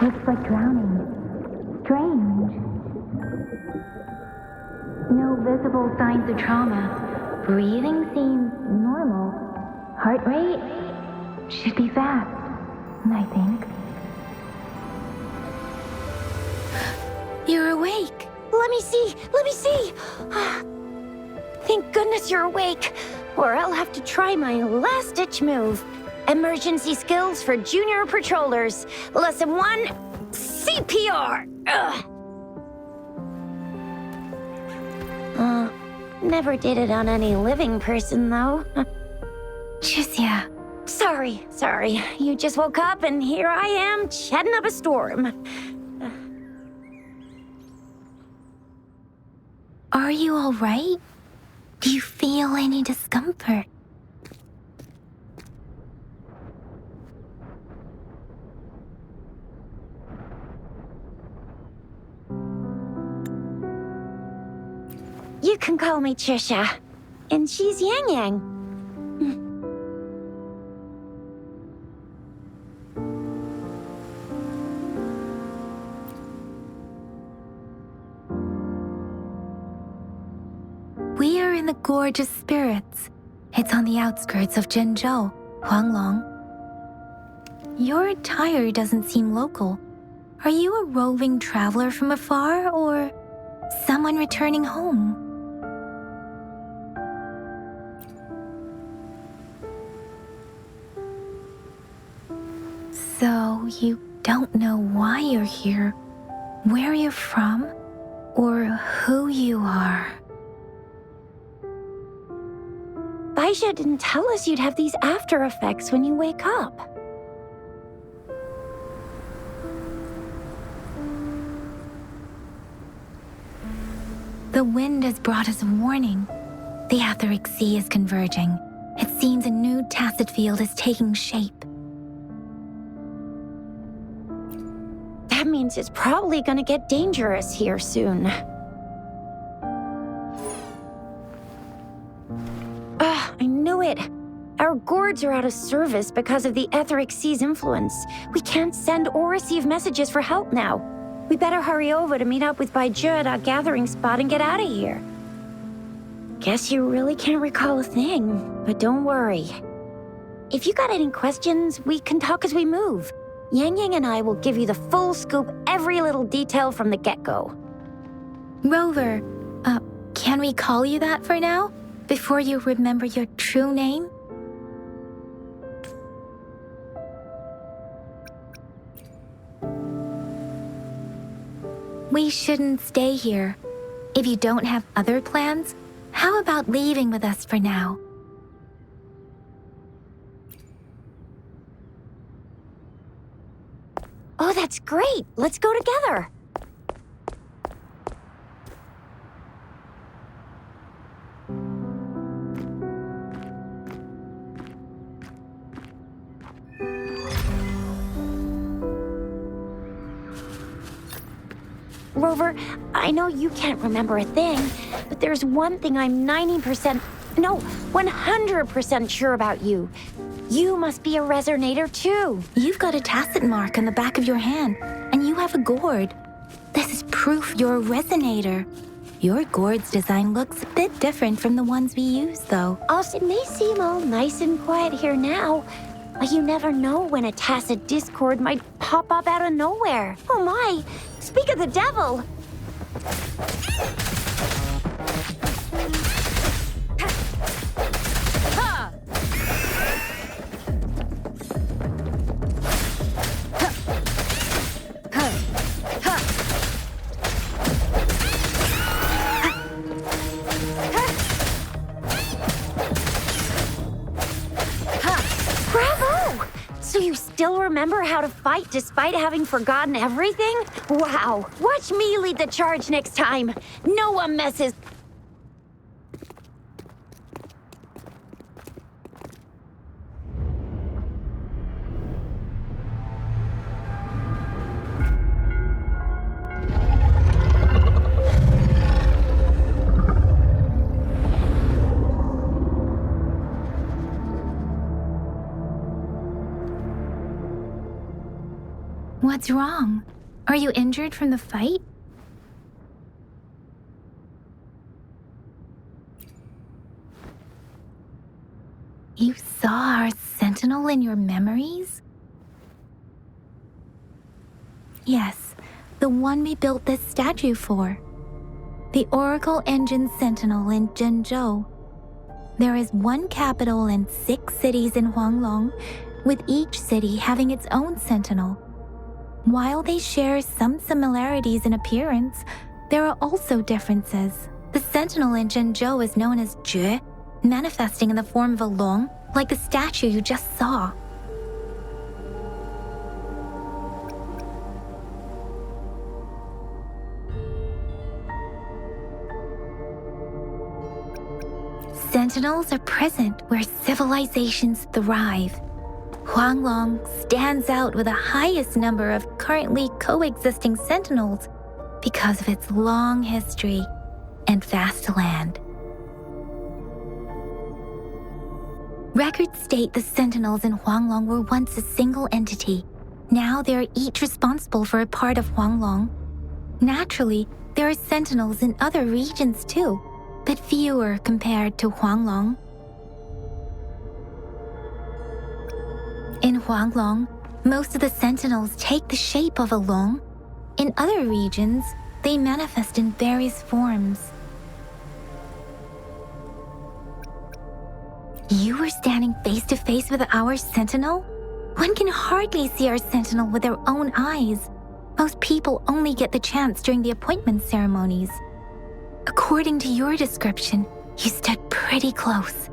Looks like drowning. Strange. No visible signs of trauma. Breathing seems normal. Heart rate should be fast, I think. You're awake. Let me see! Let me see! Thank goodness you're awake, or I'll have to try my last-ditch move. Emergency skills for junior patrollers. Lesson 1, CPR! Never did it on any living person, though. Jusia. Sorry. You just woke up, and here I am, chatting up a storm. Are you all right? Do you feel any discomfort? You can call me Trisha, and she's Yang Yang. We are in the Gorge of Spirits. It's on the outskirts of Zhenzhou, Huanglong. Your attire doesn't seem local. Are you a roving traveler from afar, or someone returning home? So you don't know why you're here, where you're from, or who you are. Baisha didn't tell us you'd have these after effects when you wake up. The wind has brought us a warning. The Etheric Sea is converging. It seems a new tacit field is taking shape. That means it's probably gonna get dangerous here soon. I knew it. Our gourds are out of service because of the Etheric Sea's influence. We can't send or receive messages for help now. We better hurry over to meet up with Baizhe at our gathering spot and get out of here. Guess you really can't recall a thing, but don't worry. If you got any questions, we can talk as we move. Yang Yang and I will give you the full scoop, every little detail from the get-go. Rover, can we call you that for now? Before you remember your true name? We shouldn't stay here. If you don't have other plans, how about leaving with us for now? Oh, that's great! Let's go together! Rover, I know you can't remember a thing, but there's one thing I'm 100% sure about you. You must be a resonator too. You've got a tacit mark on the back of your hand, and you have a gourd. This is proof you're a resonator. Your gourd's design looks a bit different from the ones we use, though. Also, it may seem all nice and quiet here now, but you never know when a tacit discord might pop up out of nowhere. Oh my! Speak of the devil! So you still remember how to fight despite having forgotten everything? Wow! Watch me lead the charge next time! No one messes... What's wrong? Are you injured from the fight? You saw our sentinel in your memories? Yes, the one we built this statue for. The Oracle Engine Sentinel in Zhenzhou. There is one capital and 6 cities in Huanglong, with each city having its own sentinel. While they share some similarities in appearance, there are also differences. The sentinel in Zhenzhou is known as Jue, manifesting in the form of a long, like the statue you just saw. Sentinels are present where civilizations thrive. Huanglong stands out with the highest number of currently coexisting sentinels because of its long history and vast land. Records state the sentinels in Huanglong were once a single entity. Now they are each responsible for a part of Huanglong. Naturally, there are sentinels in other regions too, but fewer compared to Huanglong. In Huanglong, most of the sentinels take the shape of a long. In other regions, they manifest in various forms. You were standing face to face with our sentinel? One can hardly see our sentinel with their own eyes. Most people only get the chance during the appointment ceremonies. According to your description, you stood pretty close.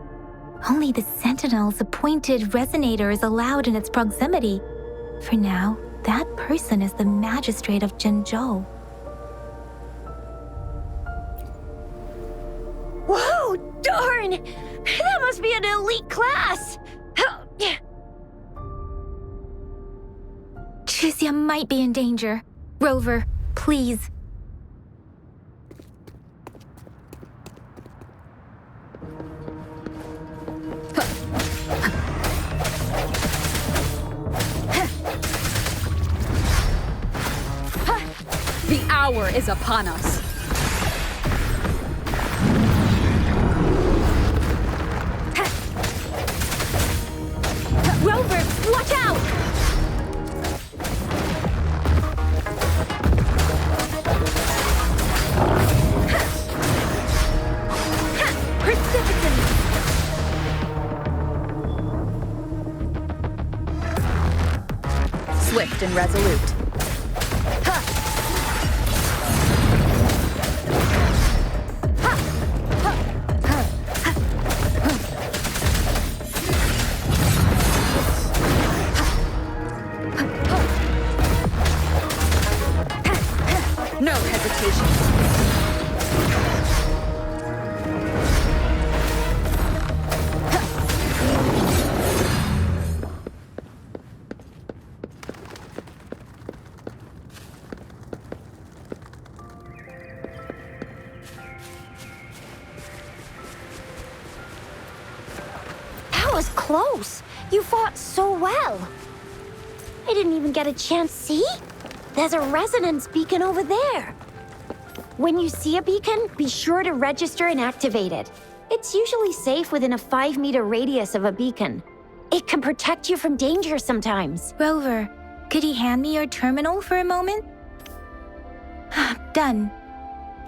Only the sentinel's appointed resonator is allowed in its proximity. For now, that person is the magistrate of Zhenzhou. Whoa, darn! That must be an elite class! Chixia might be in danger. Rover, please. The hour is upon us. Rover, watch out! Precipitant! Swift and resolute. No hesitation. That was close. You fought so well. I didn't even get a chance, see? There's a resonance beacon over there. When you see a beacon, be sure to register and activate it. It's usually safe within a 5-meter radius of a beacon. It can protect you from danger sometimes. Rover, could you hand me your terminal for a moment? Done.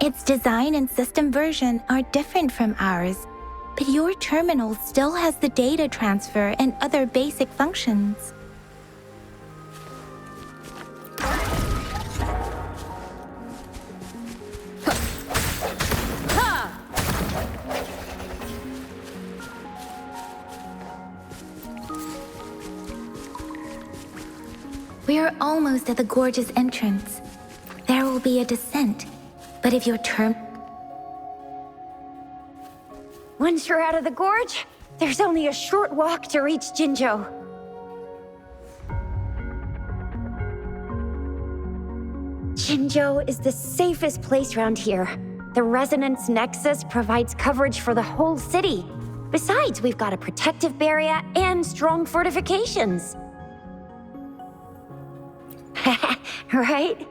Its design and system version are different from ours, but your terminal still has the data transfer and other basic functions. We are almost at the gorge's entrance. There will be a descent, but if your Once you're out of the gorge, there's only a short walk to reach Zhenzhou. Zhenzhou is the safest place around here. The Resonance Nexus provides coverage for the whole city. Besides, we've got a protective barrier and strong fortifications. right?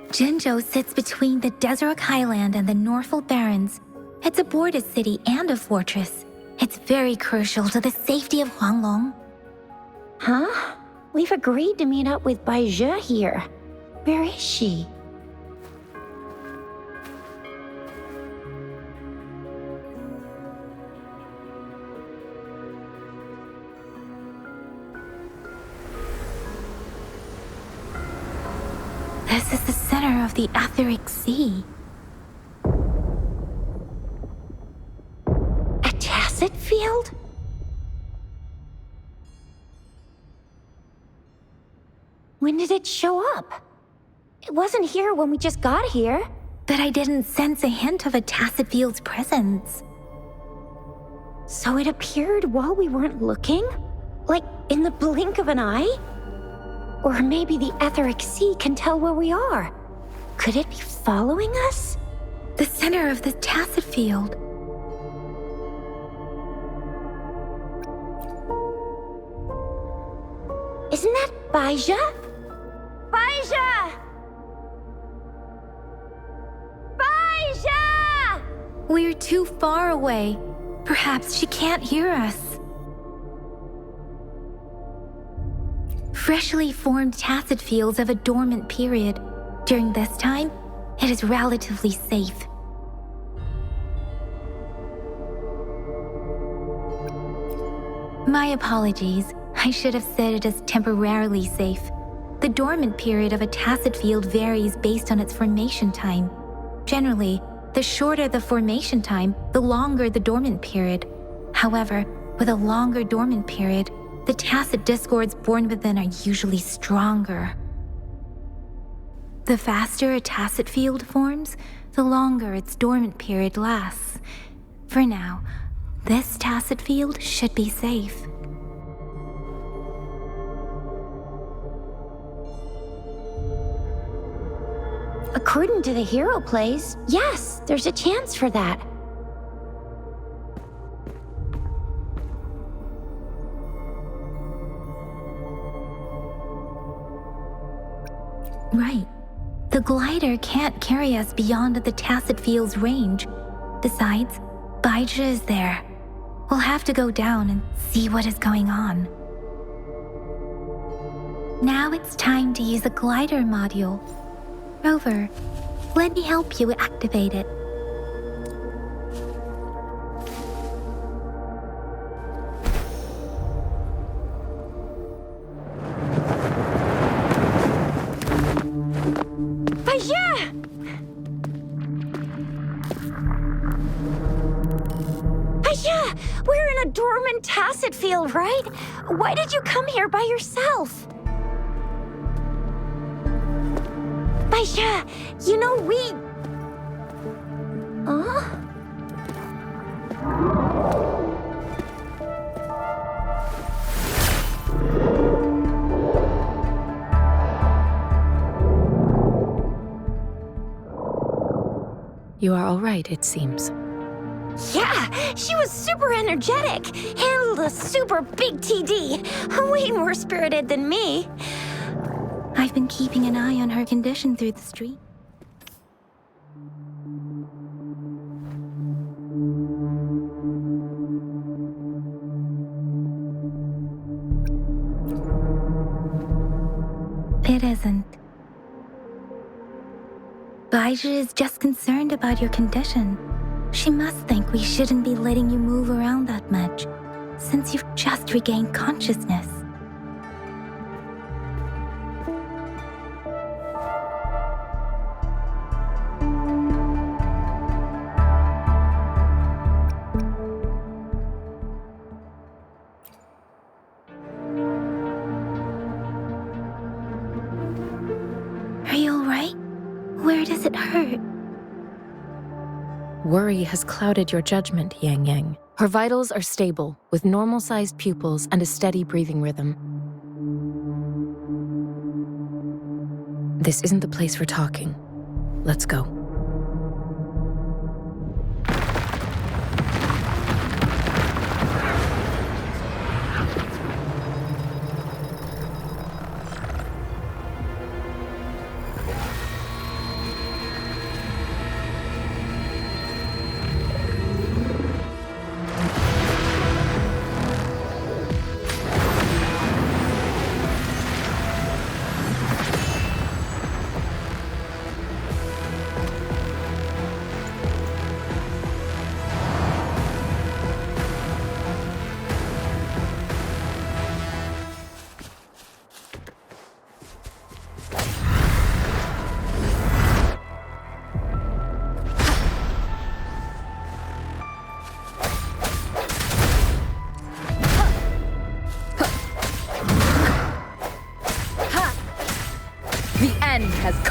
Jinzhou sits between the Desert Highland and the Norfolk Barrens. It's a border city and a fortress. It's very crucial to the safety of Huanglong. Huh? We've agreed to meet up with Baizhe here. Where is she? This is the center of the Etheric Sea. A tacit field? When did it show up? It wasn't here when we just got here. But I didn't sense a hint of a tacit field's presence. So it appeared while we weren't looking? Like in the blink of an eye? Or maybe the Etheric Sea can tell where we are. Could it be following us? The center of the tacit field. Isn't that Baizhe? Baizhe! Baizhe! We're too far away. Perhaps she can't hear us. Freshly formed tacit fields have a dormant period. During this time, it is relatively safe. My apologies. I should have said it is temporarily safe. The dormant period of a tacit field varies based on its formation time. Generally, the shorter the formation time, the longer the dormant period. However, with a longer dormant period, the tacit discords born within are usually stronger. The faster a tacit field forms, the longer its dormant period lasts. For now, this tacit field should be safe. According to the hero plays, yes, there's a chance for that. Right. The glider can't carry us beyond the tacit field's range. Besides, Baizhe is there. We'll have to go down and see what is going on. Now it's time to use the glider module. Rover, let me help you activate it. Baizhe! Baizhe! We're in a dormant tacit field, right? Why did you come here by yourself? Baizhe, you know we... Huh? You are all right, it seems. Yeah, she was super energetic. Handled a super big TD. Way more spirited than me. I've been keeping an eye on her condition through the street. It isn't. Baizhe is just concerned about your condition. She must think we shouldn't be letting you move around that much, since you've just regained consciousness. Are you all right? Where does it hurt? Worry has clouded your judgment, Yang Yang. Her vitals are stable, with normal-sized pupils and a steady breathing rhythm. This isn't the place for talking. Let's go.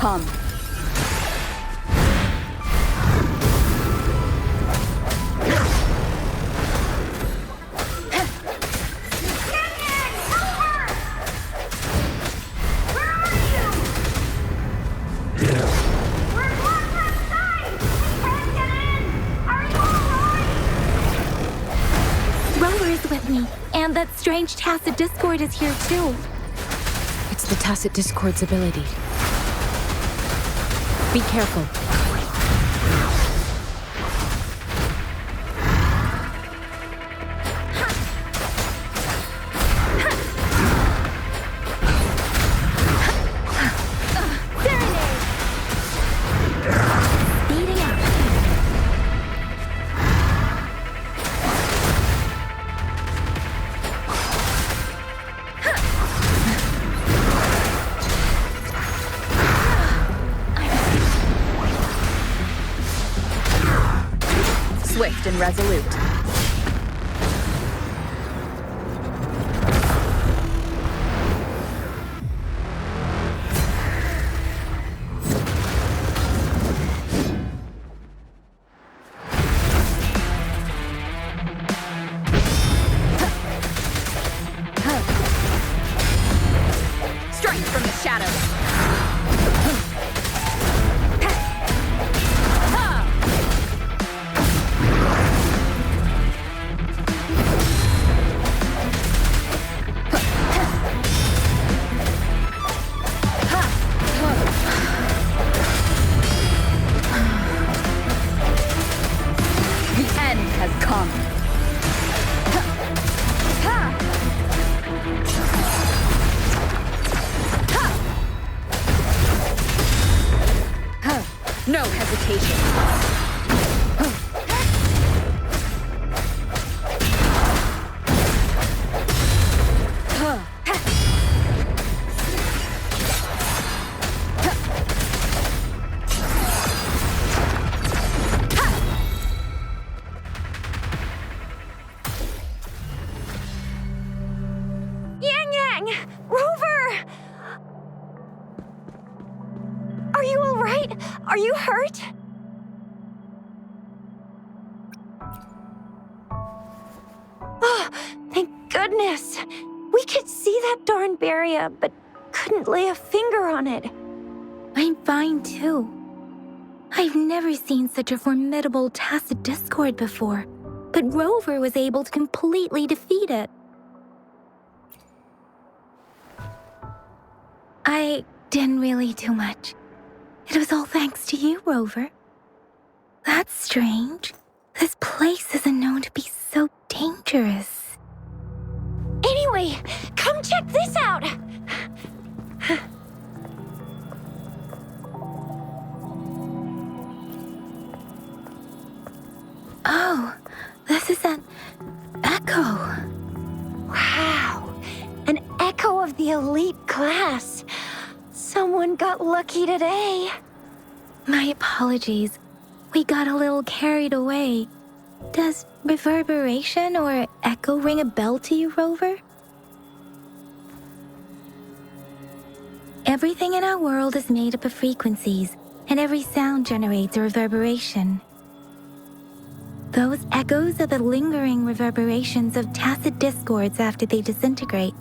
come. Rover is with me, and that strange tacit discord is here too. It's the tacit discord's ability. Be careful. Speeding up. Swift and resolute. Strength from the shadows. The end has come. No hesitation. Yang! Rover! Are you all right? Are you hurt? Oh, thank goodness. We could see that darn barrier, but couldn't lay a finger on it. I'm fine too. I've never seen such a formidable tacit discord before, but Rover was able to completely defeat it. I didn't really do much. It was all thanks to you, Rover. That's strange. This place isn't known to be so dangerous. Anyway, come check this out. Oh, this is an echo. Wow, an echo of the elite class. Someone got lucky today. My apologies. We got a little carried away. Does reverberation or echo ring a bell to you, Rover? Everything in our world is made up of frequencies, and every sound generates a reverberation. Those echoes are the lingering reverberations of tacit discords after they disintegrate.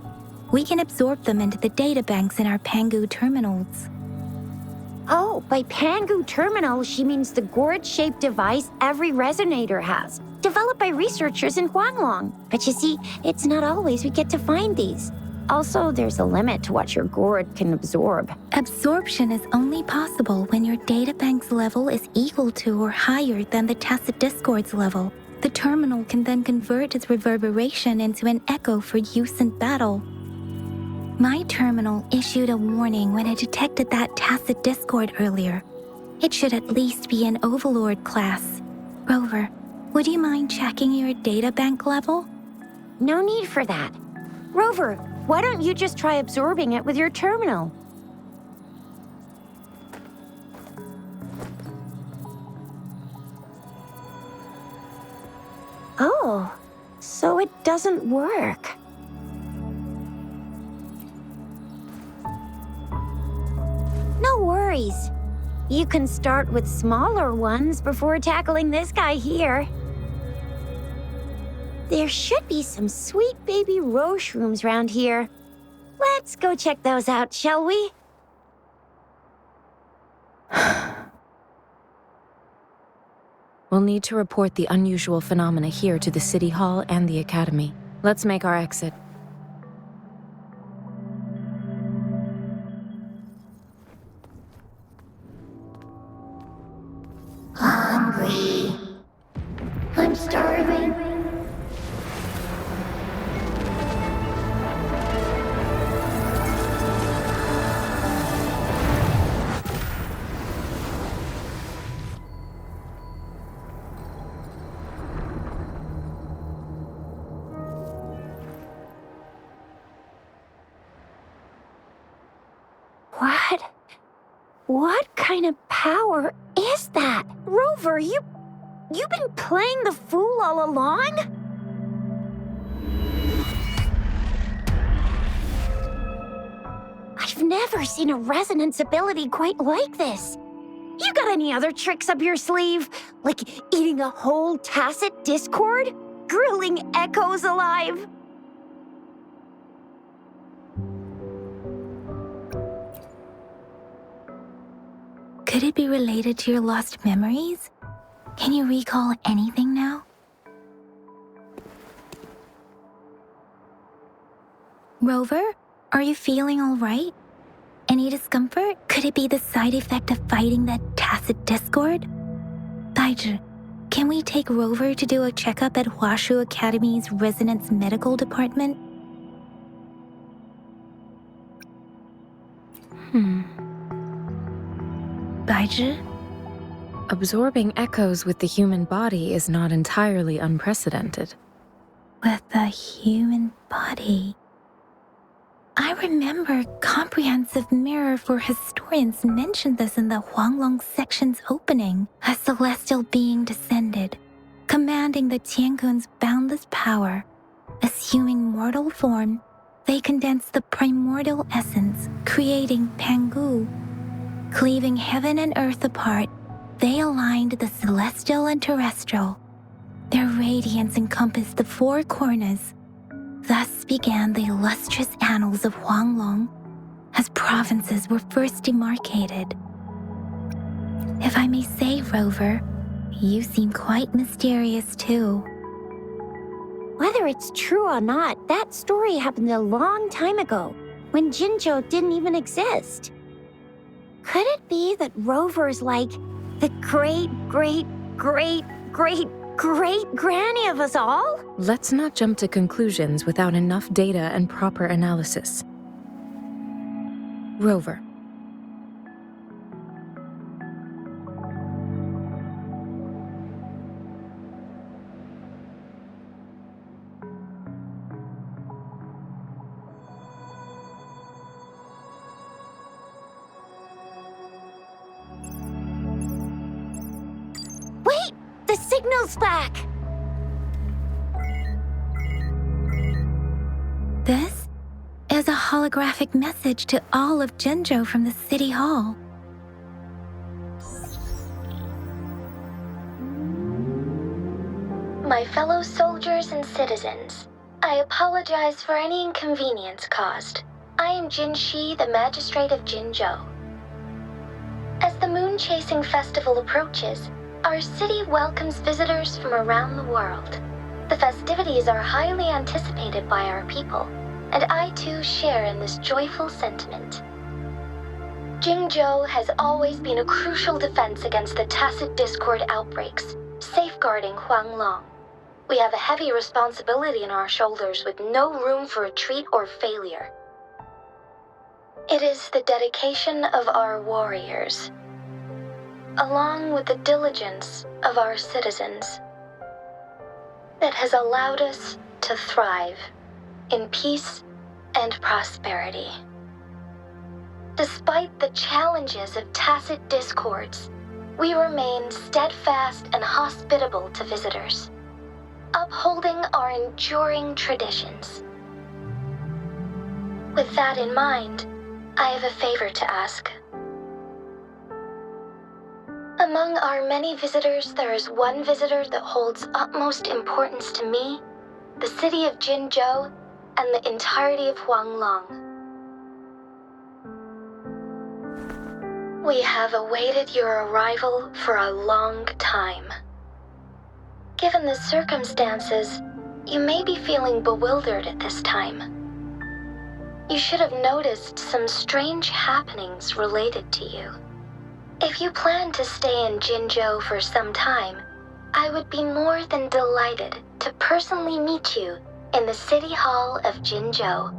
We can absorb them into the data banks in our Pangu terminals. Oh, by Pangu terminal, she means the gourd-shaped device every resonator has, developed by researchers in Huanglong. But you see, it's not always we get to find these. Also, there's a limit to what your gourd can absorb. Absorption is only possible when your databank's level is equal to or higher than the tacit discord's level. The terminal can then convert its reverberation into an echo for use in battle. My terminal issued a warning when it detected that tacit discord earlier. It should at least be an Overlord class. Rover, would you mind checking your databank level? No need for that. Rover, why don't you just try absorbing it with your terminal? Oh, so it doesn't work. No worries. worries. You can start with smaller ones before tackling this guy here. There should be some sweet baby roche rooms around here. Let's go check those out, shall we? We'll need to report the unusual phenomena here to the City Hall and the Academy. Let's make our exit. Hungry. I'm starving. What kind of power is that? Rover, you've been playing the fool all along? I've never seen a resonance ability quite like this. You got any other tricks up your sleeve? Like eating a whole tacit discord? Grilling echoes alive? Could it be related to your lost memories? Can you recall anything now? Rover, are you feeling all right? Any discomfort? Could it be the side effect of fighting that tacit discord? Daiji, can we take Rover to do a checkup at Hwashu Academy's Resonance Medical Department? Daiji? Absorbing echoes with the human body is not entirely unprecedented. With the human body. I remember Comprehensive Mirror for Historians mentioned this in the Huanglong section's opening. A celestial being descended, commanding the Tiankun's boundless power. Assuming mortal form, they condensed the primordial essence, creating Pangu. Cleaving heaven and earth apart, they aligned the celestial and terrestrial. Their radiance encompassed the four corners. Thus began the illustrious annals of Huanglong, as provinces were first demarcated. If I may say, Rover, you seem quite mysterious too. Whether it's true or not, that story happened a long time ago, when Jinzhou didn't even exist. Could it be that Rover's like the great granny of us all? Let's not jump to conclusions without enough data and proper analysis. Rover. Wait! The signal's back! This is a holographic message to all of Jinzhou from the City Hall. My fellow soldiers and citizens, I apologize for any inconvenience caused. I am Jin Shi, the Magistrate of Jinzhou. As the Moon-Chasing Festival approaches, our city welcomes visitors from around the world. The festivities are highly anticipated by our people, and I too share in this joyful sentiment. Jinzhou has always been a crucial defense against the tacit discord outbreaks, safeguarding Huanglong. We have a heavy responsibility on our shoulders with no room for retreat or failure. It is the dedication of our warriors, along with the diligence of our citizens, that has allowed us to thrive in peace and prosperity. Despite the challenges of tacit discords, we remain steadfast and hospitable to visitors, upholding our enduring traditions. With that in mind, I have a favor to ask. Among our many visitors, there is one visitor that holds utmost importance to me, the city of Jinzhou, and the entirety of Huanglong. We have awaited your arrival for a long time. Given the circumstances, you may be feeling bewildered at this time. You should have noticed some strange happenings related to you. If you plan to stay in Jinzhou for some time, I would be more than delighted to personally meet you in the City Hall of Jinzhou.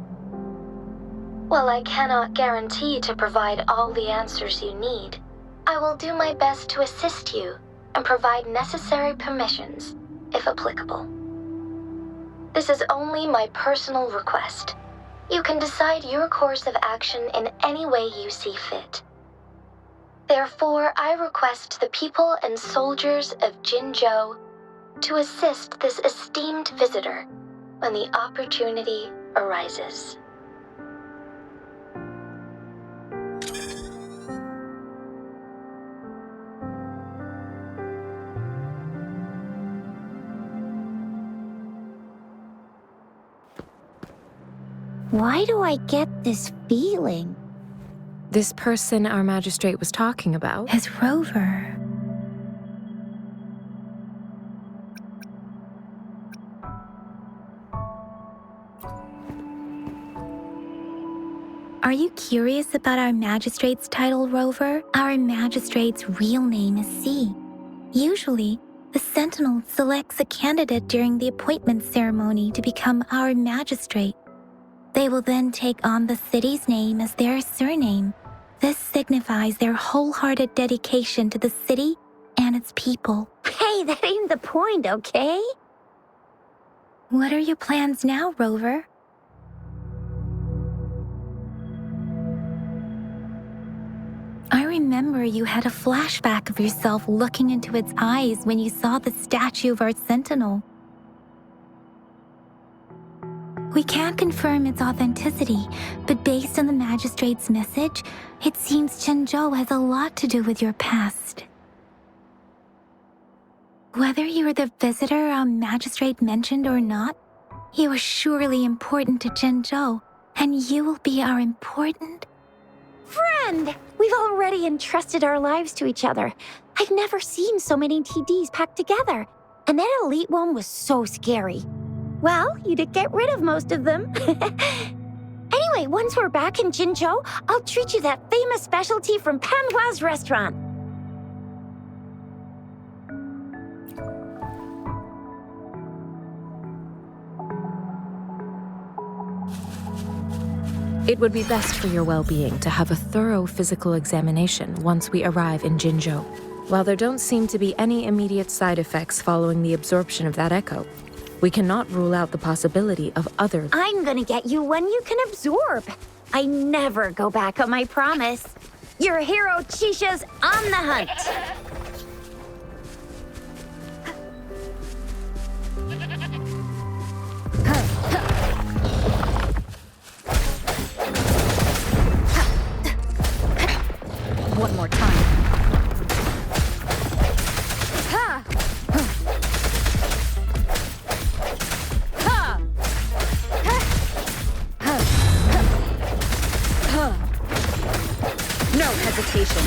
While I cannot guarantee to provide all the answers you need, I will do my best to assist you and provide necessary permissions, if applicable. This is only my personal request. You can decide your course of action in any way you see fit. Therefore, I request the people and soldiers of Jinzhou to assist this esteemed visitor when the opportunity arises. Why do I get this feeling? This person our magistrate was talking about? Is Rover. Are you curious about our magistrate's title, Rover? Our magistrate's real name is C. Usually, the Sentinel selects a candidate during the appointment ceremony to become our magistrate. They will then take on the city's name as their surname. This signifies their wholehearted dedication to the city and its people. Hey, that ain't the point, okay? What are your plans now, Rover? I remember you had a flashback of yourself looking into its eyes when you saw the statue of our Sentinel. We can't confirm its authenticity, but based on the magistrate's message, it seems Jinzhou has a lot to do with your past. Whether you are the visitor our magistrate mentioned or not, you are surely important to Jinzhou, and you will be our important Friend! We've already entrusted our lives to each other. I've never seen so many TDs packed together, and that elite one was so scary. Well, you did get rid of most of them. Anyway, once we're back in Jinzhou, I'll treat you that famous specialty from Panhua's restaurant. It would be best for your well-being to have a thorough physical examination once we arrive in Jinzhou. While there don't seem to be any immediate side effects following the absorption of that echo, we cannot rule out the possibility of other... I'm gonna get you one you can absorb. I never go back on my promise. Your hero Chisha's on the hunt. One more time. Ha! Ha! No hesitation.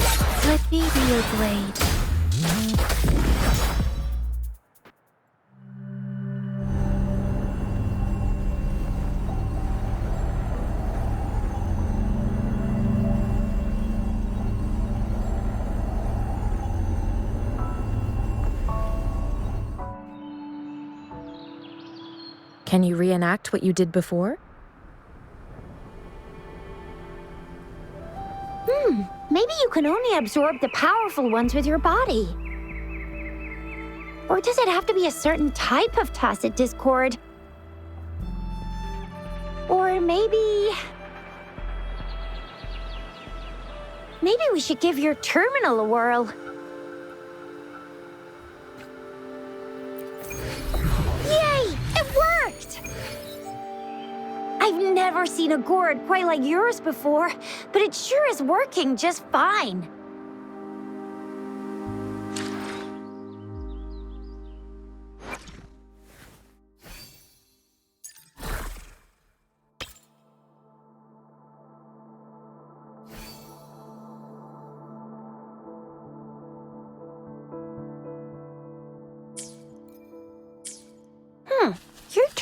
Let me be your blade. Can you reenact what you did before? Maybe you can only absorb the powerful ones with your body. Or does it have to be a certain type of tacit discord? Or maybe we should give your terminal a whirl. Yay! It worked! I've never seen a gourd quite like yours before, but it sure is working just fine.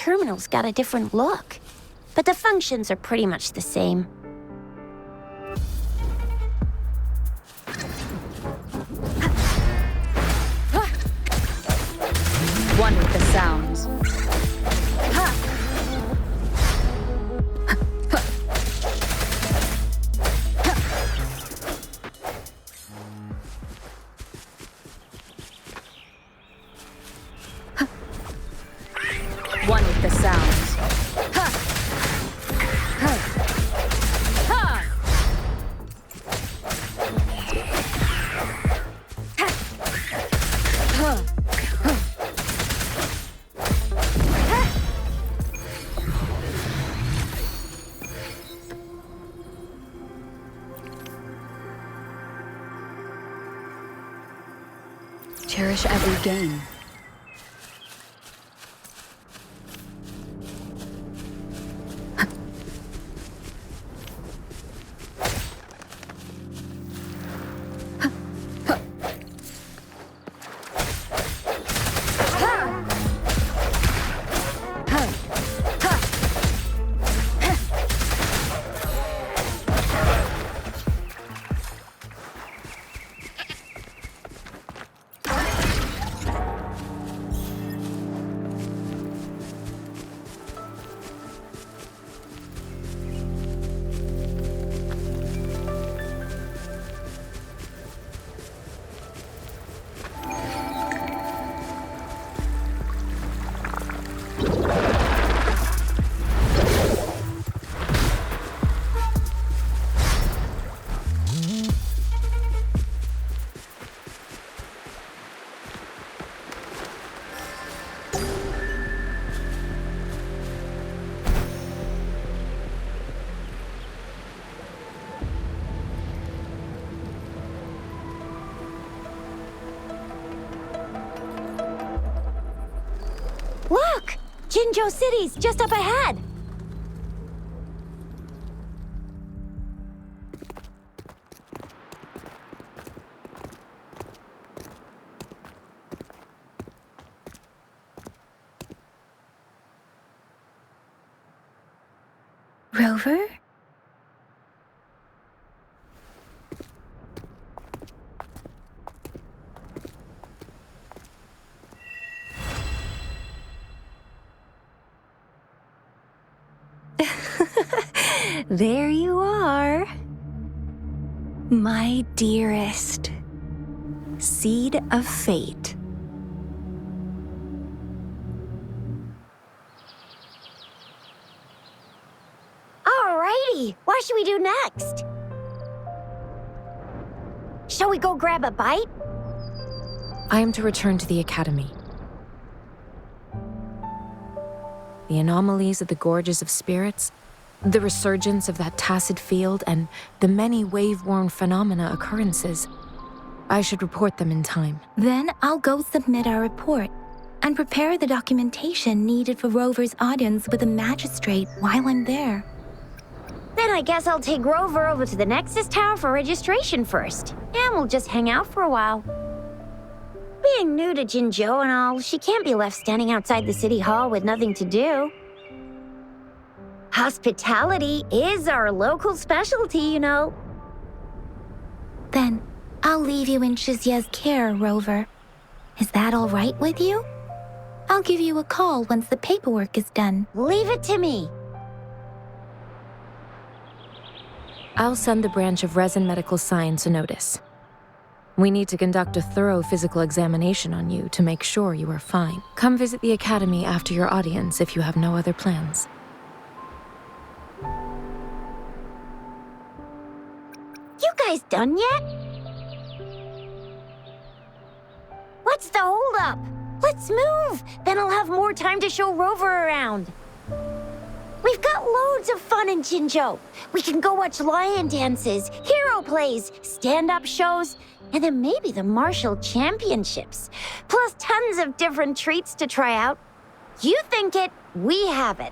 terminal's got a different look, but the functions are pretty much the same. One with the sounds. One with the sounds. Cherish every gain. Look! Jinzhou City's just up ahead! Rover? There you are. My dearest. Seed of fate. Alrighty, what should we do next? Shall we go grab a bite? I am to return to the Academy. The anomalies of the Gorges of Spirits, the resurgence of that tacit field, and the many wave-worn phenomena occurrences. I should report them in time. Then I'll go submit our report and prepare the documentation needed for Rover's audience with the magistrate while I'm there. Then I guess I'll take Rover over to the Nexus Tower for registration first, and we'll just hang out for a while. Being new to Jinzhou and all, she can't be left standing outside the city hall with nothing to do. Hospitality is our local specialty, you know. Then I'll leave you in Shizye's care, Rover. Is that all right with you? I'll give you a call once the paperwork is done. Leave it to me. I'll send the branch of Resin Medical Science a notice. We need to conduct a thorough physical examination on you to make sure you are fine. Come visit the Academy after your audience if you have no other plans. You guys done yet? What's the holdup? Let's move! Then I'll have more time to show Rover around. We've got loads of fun in Jinzhou. We can go watch lion dances, hero plays, stand-up shows, and then maybe the martial championships. Plus tons of different treats to try out. You think it, we have it.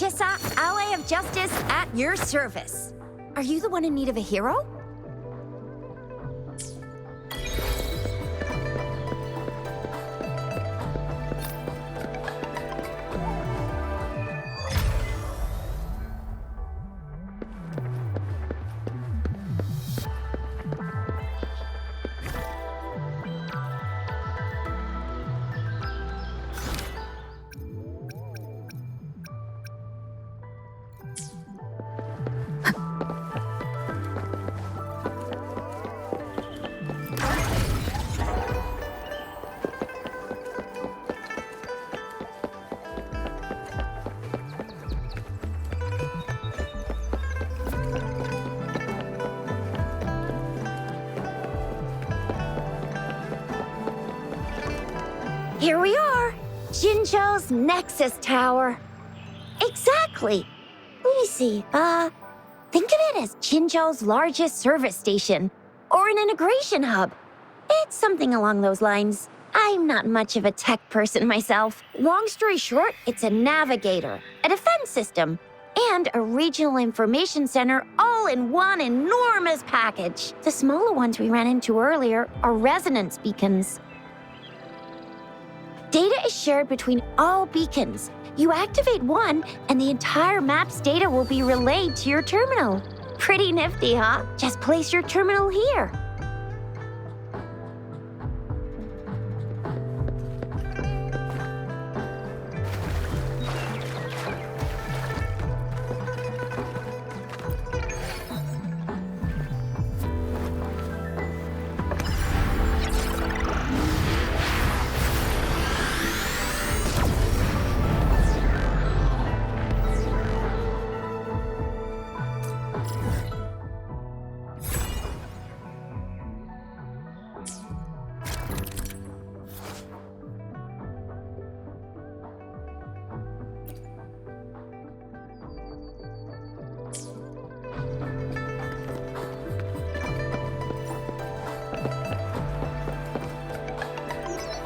Shisa, ally of justice, at your service. Are you the one in need of a hero? Here we are, Jinzhou's Nexus Tower. Exactly. Let me see, think of it as Jinzhou's largest service station, or an integration hub. It's something along those lines. I'm not much of a tech person myself. Long story short, it's a navigator, a defense system, and a regional information center all in one enormous package. The smaller ones we ran into earlier are resonance beacons. Data is shared between all beacons. You activate one, and the entire map's data will be relayed to your terminal. Pretty nifty, huh? Just place your terminal here.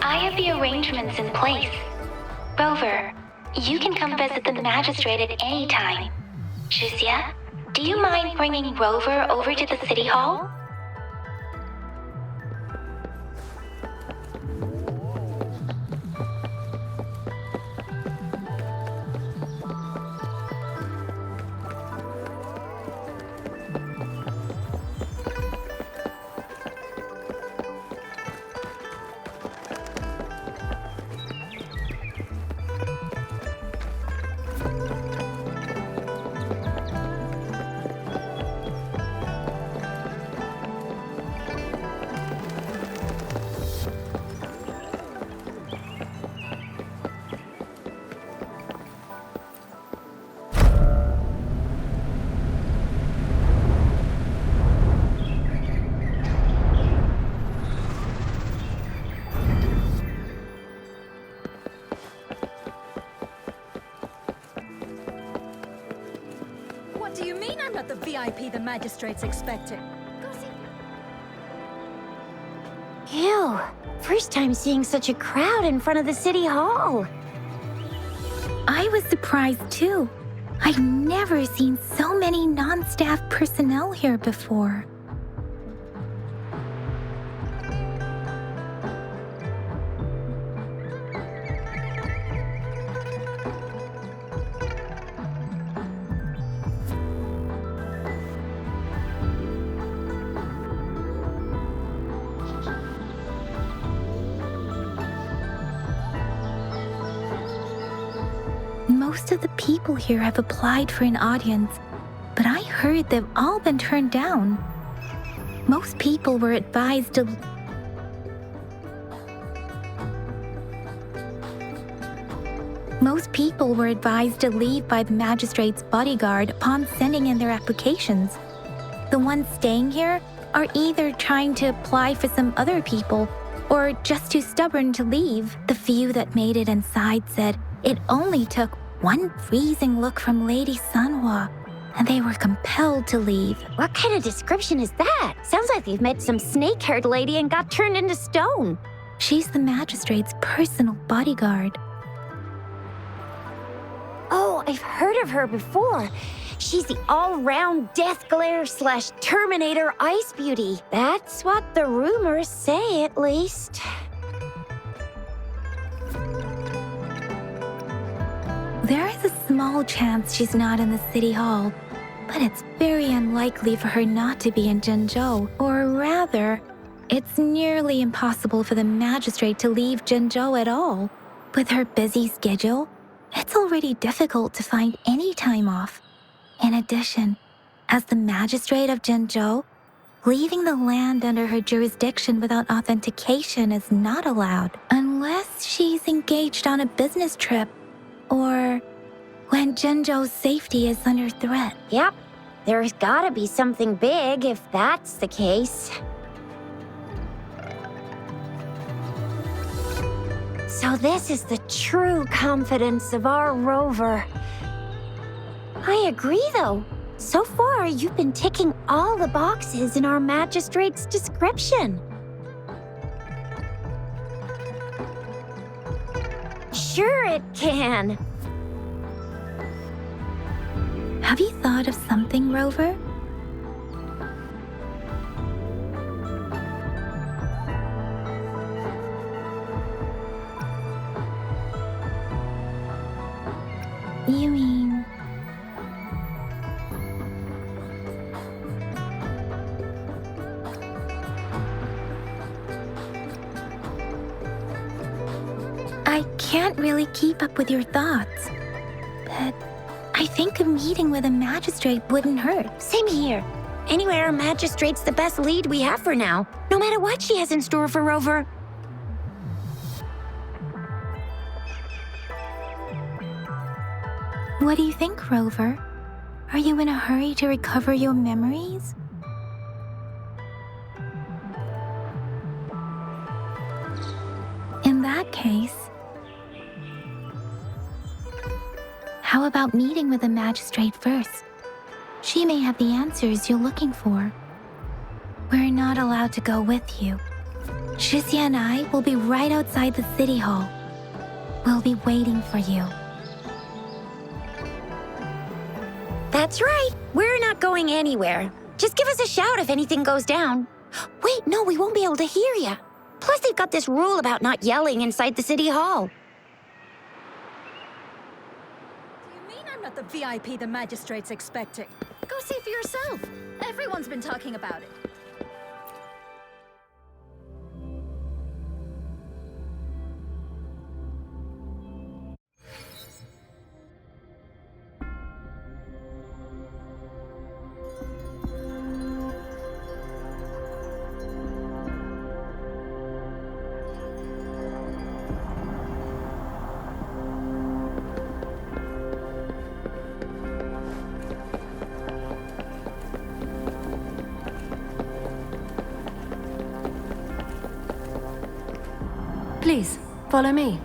I have the arrangements in place. Rover, you can come visit the magistrate at any time. Shizia, do you mind bringing Rover over to the city hall? What do you mean I'm not the VIP the magistrate's expecting? Ew, first time seeing such a crowd in front of the city hall. I was surprised too. I've never seen so many non-staff personnel here before. Most of the people here have applied for an audience, but I heard they've all been turned down. Most people were advised to leave by the magistrate's bodyguard upon sending in their applications. The ones staying here are either trying to apply for some other people or just too stubborn to leave. The few that made it inside said it only took one freezing look from Lady Sanhua, and they were compelled to leave. What kind of description is that? Sounds like they've met some snake-haired lady and got turned into stone. She's the magistrate's personal bodyguard. Oh, I've heard of her before. She's the all-round Death Glare / Terminator Ice Beauty. That's what the rumors say, at least. There is a small chance she's not in the city hall, but it's very unlikely for her not to be in Jinzhou. Or rather, it's nearly impossible for the magistrate to leave Jinzhou at all. With her busy schedule, it's already difficult to find any time off. In addition, as the magistrate of Jinzhou, leaving the land under her jurisdiction without authentication is not allowed, unless she's engaged on a business trip or when Jinzhou's safety is under threat. Yep, there's gotta be something big if that's the case. So this is the true confidence of our rover. I agree, though. So far, you've been ticking all the boxes in our magistrate's description. Sure it can. Have you thought of something, Rover? You mean... I can't really keep up with your thoughts, but I think a meeting with a magistrate wouldn't hurt. Same here. Anyway, our magistrate's the best lead we have for now, no matter what she has in store for Rover. What do you think, Rover? Are you in a hurry to recover your memories? In that case, how about meeting with the magistrate first? She may have the answers you're looking for. We're not allowed to go with you. Shixia and I will be right outside the city hall. We'll be waiting for you. That's right. We're not going anywhere. Just give us a shout if anything goes down. Wait, no, we won't be able to hear you. Plus, they've got this rule about not yelling inside the city hall. You mean I'm not the VIP the magistrate's expecting? Go see for yourself. Everyone's been talking about it. Please, follow me.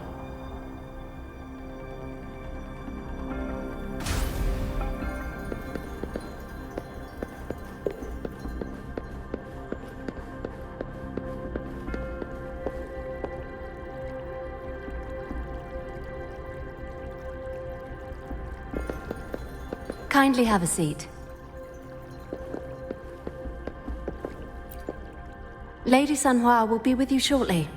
Kindly have a seat. Lady Sanhua will be with you shortly.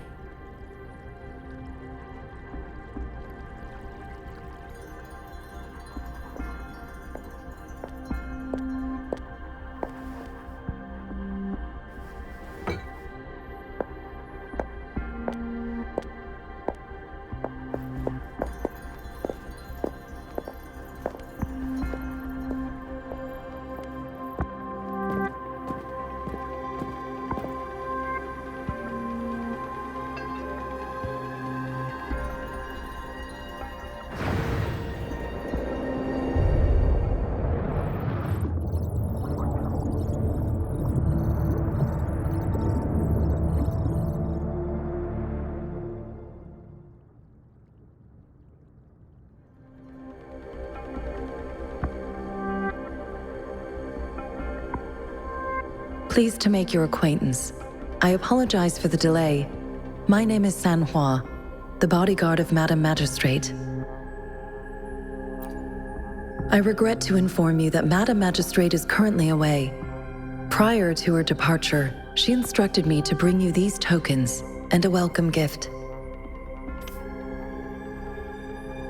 Pleased to make your acquaintance. I apologize for the delay. My name is Sanhua, the bodyguard of Madam Magistrate. I regret to inform you that Madam Magistrate is currently away. Prior to her departure, she instructed me to bring you these tokens and a welcome gift.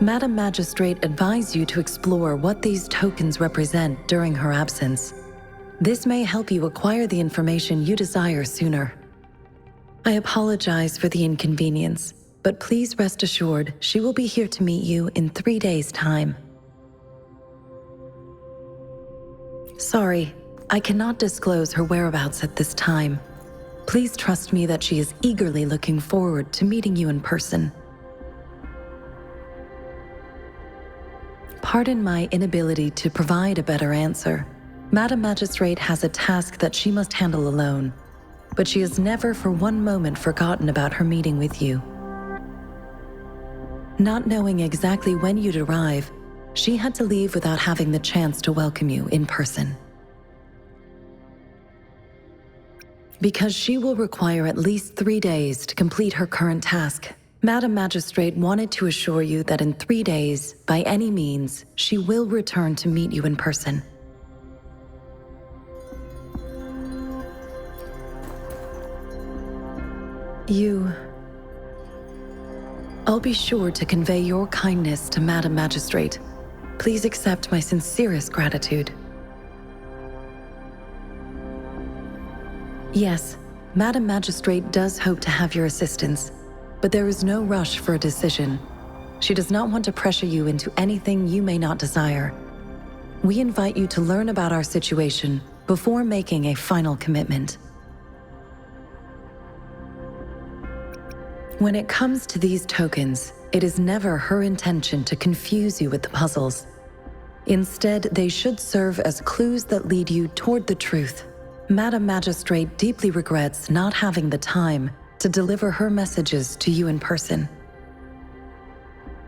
Madam Magistrate advised you to explore what these tokens represent during her absence. This may help you acquire the information you desire sooner. I apologize for the inconvenience, but please rest assured she will be here to meet you in 3 days' time. Sorry, I cannot disclose her whereabouts at this time. Please trust me that she is eagerly looking forward to meeting you in person. Pardon my inability to provide a better answer. Madam Magistrate has a task that she must handle alone, but she has never for one moment forgotten about her meeting with you. Not knowing exactly when you'd arrive, she had to leave without having the chance to welcome you in person. Because she will require at least 3 days to complete her current task, Madam Magistrate wanted to assure you that in 3 days, by any means, she will return to meet you in person. I'll be sure to convey your kindness to Madam Magistrate. Please accept my sincerest gratitude. Yes, Madam Magistrate does hope to have your assistance, but there is no rush for a decision. She does not want to pressure you into anything you may not desire. We invite you to learn about our situation before making a final commitment. When it comes to these tokens, it is never her intention to confuse you with the puzzles. Instead, they should serve as clues that lead you toward the truth. Madam Magistrate deeply regrets not having the time to deliver her messages to you in person.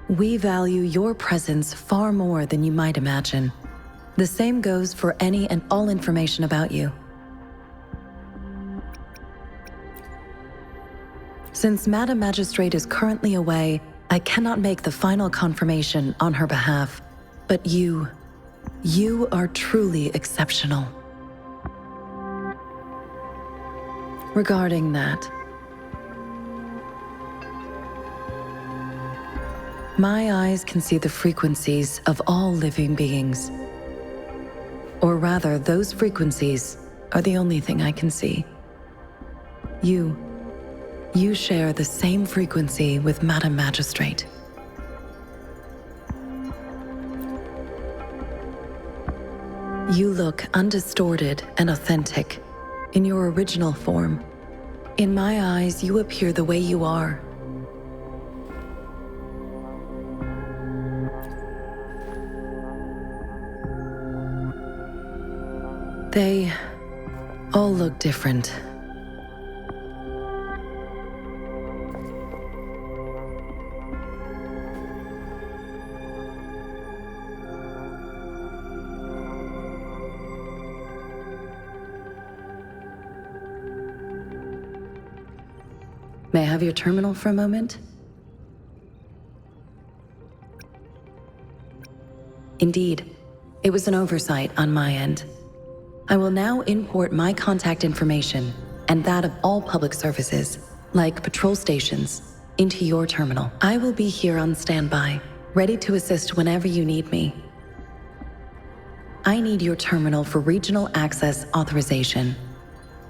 We value your presence far more than you might imagine. The same goes for any and all information about you. Since Madam Magistrate is currently away, I cannot make the final confirmation on her behalf. But you are truly exceptional. Regarding that, my eyes can see the frequencies of all living beings. Or rather, those frequencies are the only thing I can see. You share the same frequency with Madam Magistrate. You look undistorted and authentic in your original form. In my eyes, you appear the way you are. They all look different. May I have your terminal for a moment? Indeed, it was an oversight on my end. I will now import my contact information and that of all public services, like patrol stations, into your terminal. I will be here on standby, ready to assist whenever you need me. I need your terminal for regional access authorization.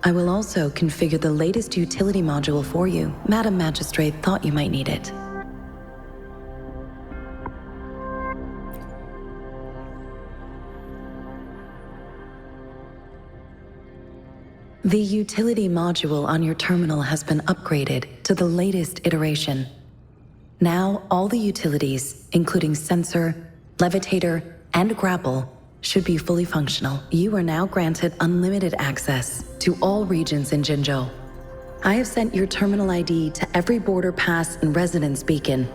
I will also configure the latest utility module for you. Madam Magistrate thought you might need it. The utility module on your terminal has been upgraded to the latest iteration. Now, all the utilities, including sensor, levitator, and grapple, should be fully functional. You are now granted unlimited access to all regions in Jinzhou. I have sent your terminal ID to every border pass and residence beacon.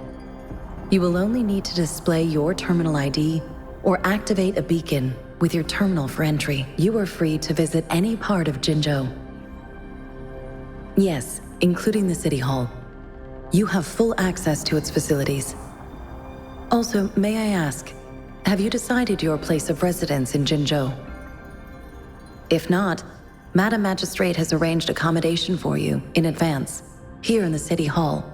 You will only need to display your terminal ID or activate a beacon with your terminal for entry. You are free to visit any part of Jinzhou. Yes, including the City Hall. You have full access to its facilities. Also, may I ask, Have you decided your place of residence in Jinzhou? If not, Madam Magistrate has arranged accommodation for you in advance, here in the City Hall.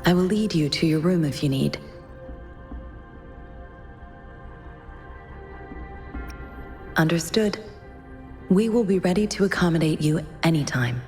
I will lead you to your room if you need. Understood. We will be ready to accommodate you anytime.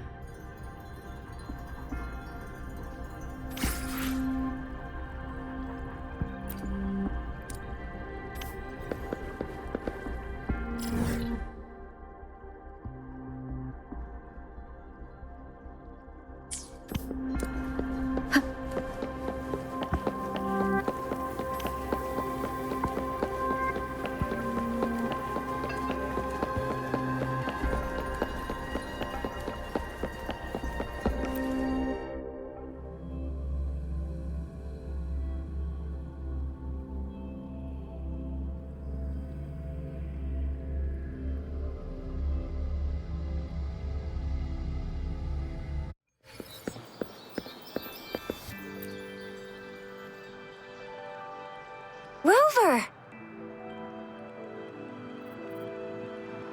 Rover!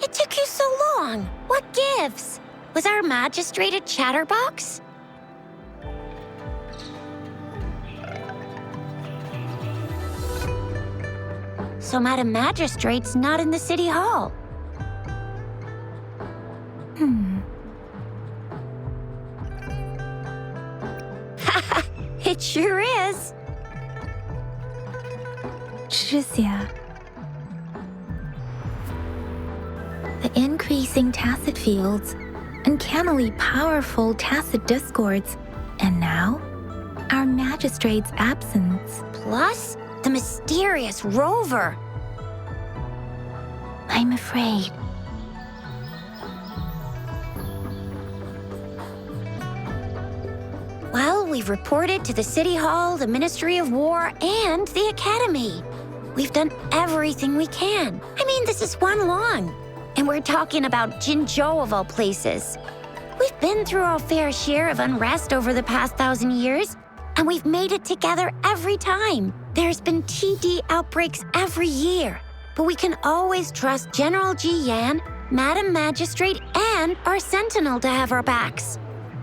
It took you so long. What gives? Was our magistrate a chatterbox? So Madam Magistrate's not in the City Hall. It sure is. Tricia. The increasing tacit fields, uncannily powerful tacit discords, and now, our magistrate's absence. Plus, the mysterious Rover. I'm afraid. Well, we've reported to the City Hall, the Ministry of War, and the Academy. We've done everything we can. I mean, this is Huanglong. And we're talking about Jinzhou of all places. We've been through our fair share of unrest over the past 1,000 years, and we've made it together every time. There's been TD outbreaks every year, but we can always trust General Ji Yan, Madam Magistrate, and our Sentinel to have our backs.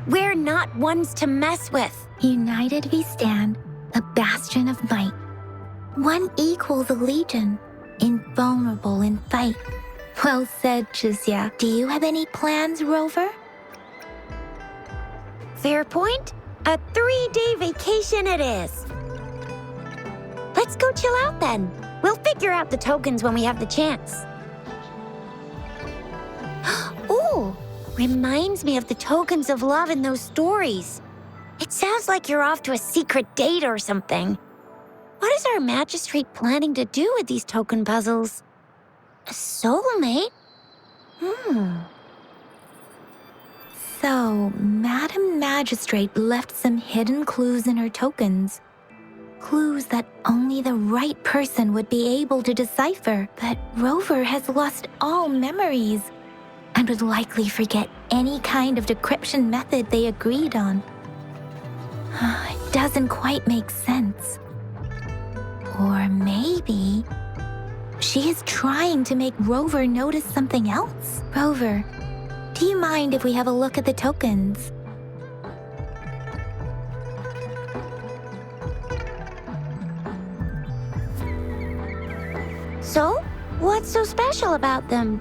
We're not ones to mess with. United we stand, a bastion of might. One equals a legion, invulnerable in fight. Well said, Tricia. Do you have any plans, Rover? Fair point. A 3-day vacation it is. Let's go chill out then. We'll figure out the tokens when we have the chance. Ooh, reminds me of the tokens of love in those stories. It sounds like you're off to a secret date or something. What is our magistrate planning to do with these token puzzles? A soulmate? So, Madam Magistrate left some hidden clues in her tokens. Clues that only the right person would be able to decipher. But Rover has lost all memories and would likely forget any kind of decryption method they agreed on. It doesn't quite make sense. Or maybe she is trying to make Rover notice something else. Rover, do you mind if we have a look at the tokens? So, what's so special about them?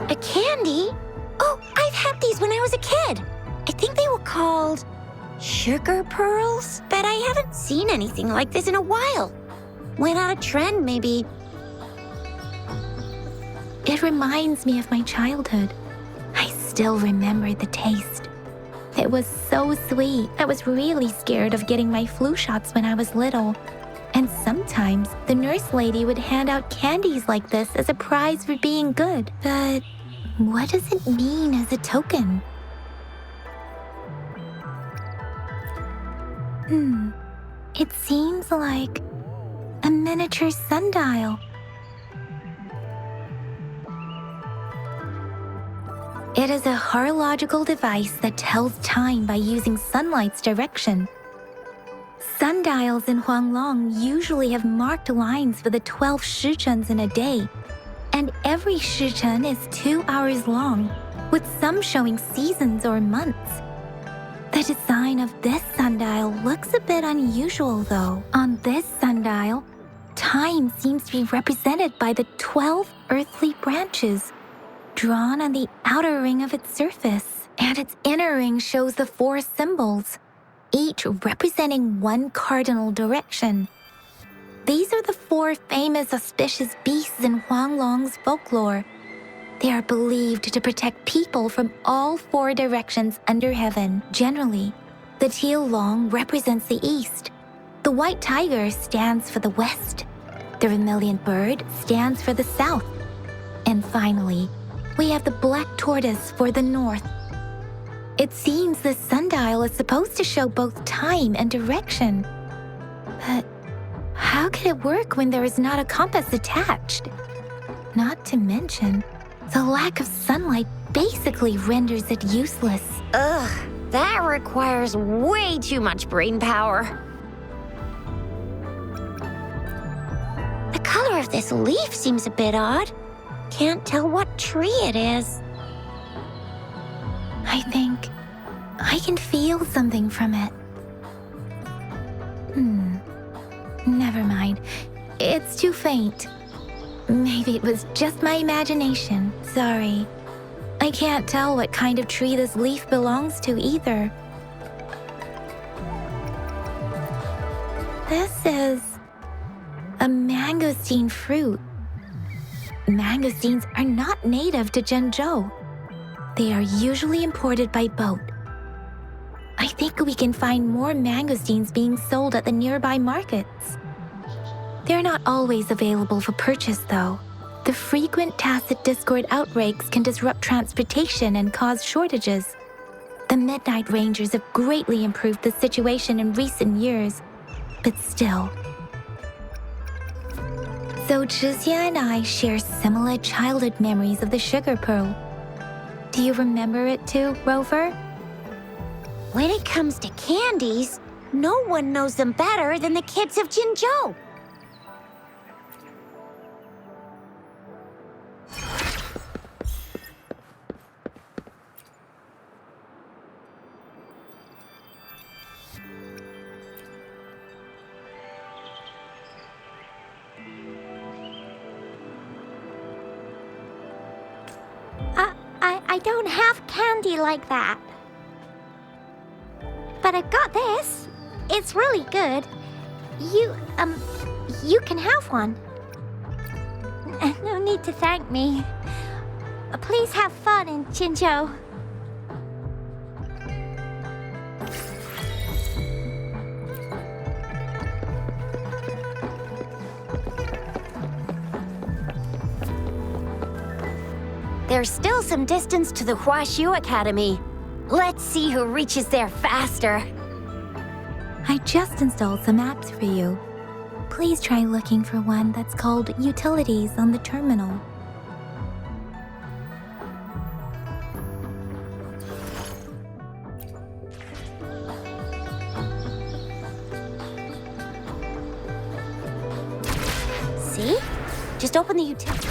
A candy? Oh, I've had these when I was a kid. I think they were called sugar pearls, but I haven't seen anything like this in a while. Went out of trend, maybe. It reminds me of my childhood. I still remember the taste. It was so sweet. I was really scared of getting my flu shots when I was little. And sometimes the nurse lady would hand out candies like this as a prize for being good. But what does it mean as a token? It seems like a miniature sundial. It is a horological device that tells time by using sunlight's direction. Sundials in Huanglong usually have marked lines for the 12 shichens in a day, and every shichen is 2 hours long, with some showing seasons or months. The design of this sundial looks a bit unusual, though. On this sundial, time seems to be represented by the 12 earthly branches, drawn on the outer ring of its surface, and its inner ring shows the 4 symbols, each representing one cardinal direction. These are the 4 famous auspicious beasts in Huanglong's folklore. They are believed to protect people from all 4 directions under heaven. Generally, the teal long represents the east, the white tiger stands for the west, the vermilion bird stands for the south, and finally, we have the black tortoise for the north. It seems the sundial is supposed to show both time and direction. But how could it work when there is not a compass attached? Not to mention, the lack of sunlight basically renders it useless. Ugh, that requires way too much brain power. The color of this leaf seems a bit odd. Can't tell what tree it is. I think I can feel something from it. Never mind. It's too faint. Maybe it was just my imagination. Sorry. I can't tell what kind of tree this leaf belongs to either. This is a mangosteen fruit. Mangosteens are not native to Zhengzhou. They are usually imported by boat. I think we can find more mangosteens being sold at the nearby markets. They're not always available for purchase, though. The frequent tacit discord outbreaks can disrupt transportation and cause shortages. The Midnight Rangers have greatly improved the situation in recent years, but still. So Zhixia and I share similar childhood memories of the sugar pearl. Do you remember it too, Rover? When it comes to candies, no one knows them better than the kids of Jinzhou. I don't have candy like that. But I've got this. It's really good. You can have one. No need to thank me. Please have fun in Jinzhou. There's still some distance to the Huaxiu Academy. Let's see who reaches there faster. I just installed some apps for you. Please try looking for one that's called Utilities on the terminal. See? Just open the utility.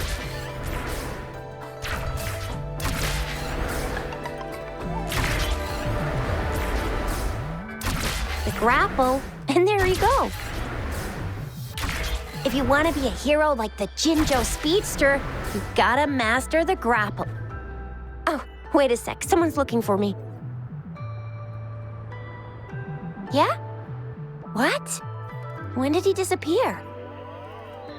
Grapple, and there you go. If you want to be a hero like the Jinzhou Speedster, you gotta master the grapple. Oh, wait a sec, someone's looking for me. Yeah? What? When did he disappear?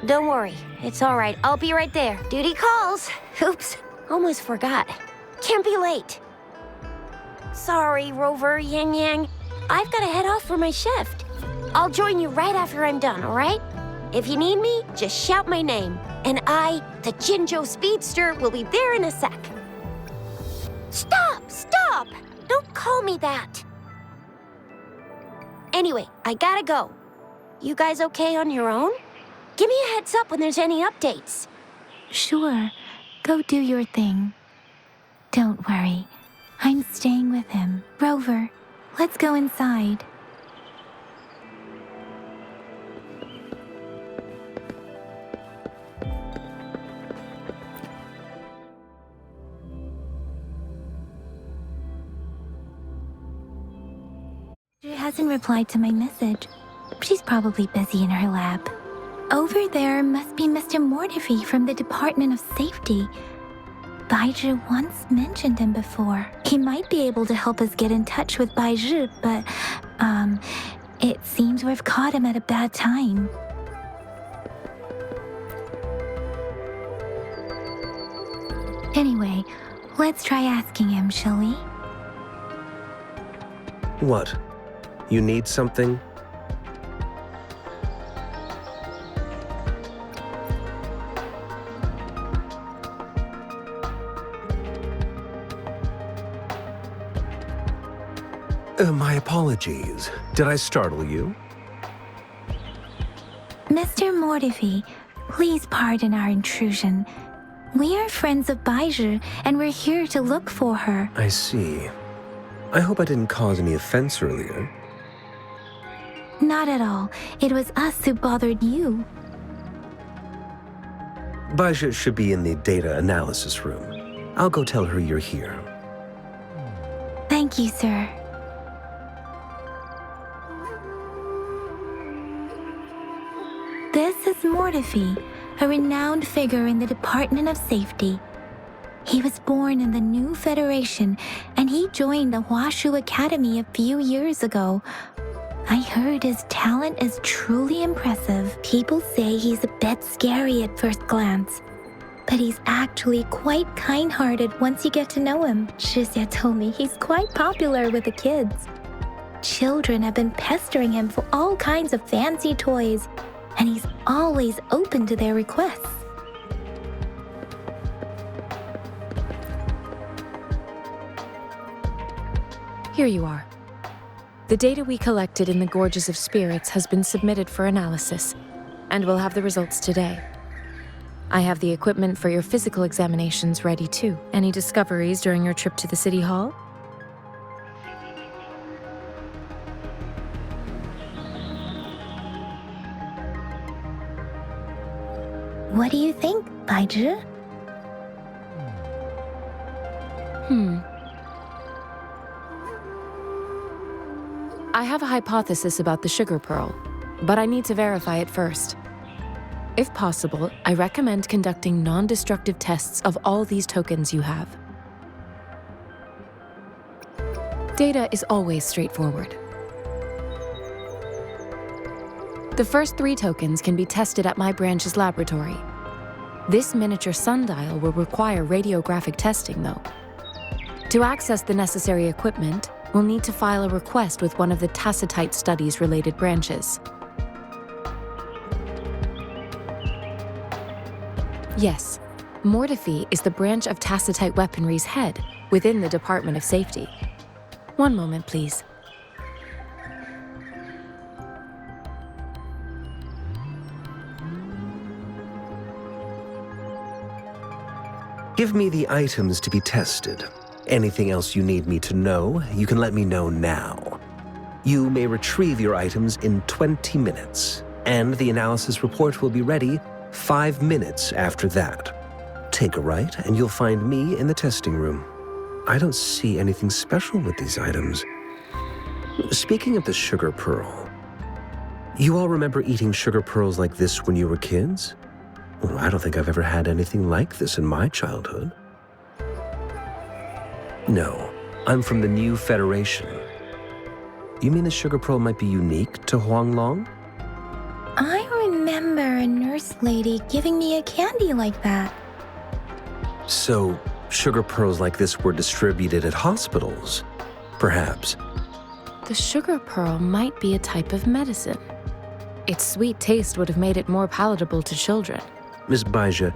Don't worry, it's all right. I'll be right there. Duty calls. Oops, almost forgot. Can't be late. Sorry, Rover, Yang Yang. I've got to head off for my shift. I'll join you right after I'm done, all right? If you need me, just shout my name. And I, the Jinzhou Speedster, will be there in a sec. Stop! Stop! Don't call me that. Anyway, I gotta go. You guys okay on your own? Give me a heads up when there's any updates. Sure. Go do your thing. Don't worry. I'm staying with him. Rover, let's go inside. She hasn't replied to my message. She's probably busy in her lab. Over there must be Mr. Mortefi from the Department of Safety. Baizhi once mentioned him before. He might be able to help us get in touch with Baizhi, but, it seems we've caught him at a bad time. Anyway, let's try asking him, shall we? What? You need something? My apologies. Did I startle you? Mr. Mortefi, please pardon our intrusion. We are friends of Baizhi, and we're here to look for her. I see. I hope I didn't cause any offense earlier. Not at all. It was us who bothered you. Baizhi should be in the data analysis room. I'll go tell her you're here. Thank you, sir. This is Mortefi, a renowned figure in the Department of Safety. He was born in the new Federation, and he joined the Huashu Academy a few years ago. I heard his talent is truly impressive. People say he's a bit scary at first glance, but he's actually quite kind-hearted once you get to know him. Shixia told me he's quite popular with the kids. Children have been pestering him for all kinds of fancy toys, and he's always open to their requests. Here you are. The data we collected in the Gorges of Spirits has been submitted for analysis, and we'll have the results today. I have the equipment for your physical examinations ready too. Any discoveries during your trip to the City Hall? What do you think, Baizhi? I have a hypothesis about the sugar pearl, but I need to verify it first. If possible, I recommend conducting non-destructive tests of all these tokens you have. Data is always straightforward. The first 3 tokens can be tested at my branch's laboratory. This miniature sundial will require radiographic testing, though. To access the necessary equipment, we'll need to file a request with one of the Tacitite Studies-related branches. Yes, Mortefi is the branch of Tacitite Weaponry's head within the Department of Safety. One moment, please. Give me the items to be tested. Anything else you need me to know, you can let me know now. You may retrieve your items in 20 minutes, and the analysis report will be ready 5 minutes after that. Take a right, and you'll find me in the testing room. I don't see anything special with these items. Speaking of the sugar pearl, you all remember eating sugar pearls like this when you were kids? Well, I don't think I've ever had anything like this in my childhood. No, I'm from the new Federation. You mean the sugar pearl might be unique to Huanglong? I remember a nurse lady giving me a candy like that. So, sugar pearls like this were distributed at hospitals, perhaps. The sugar pearl might be a type of medicine. Its sweet taste would have made it more palatable to children. Miss Baizhi,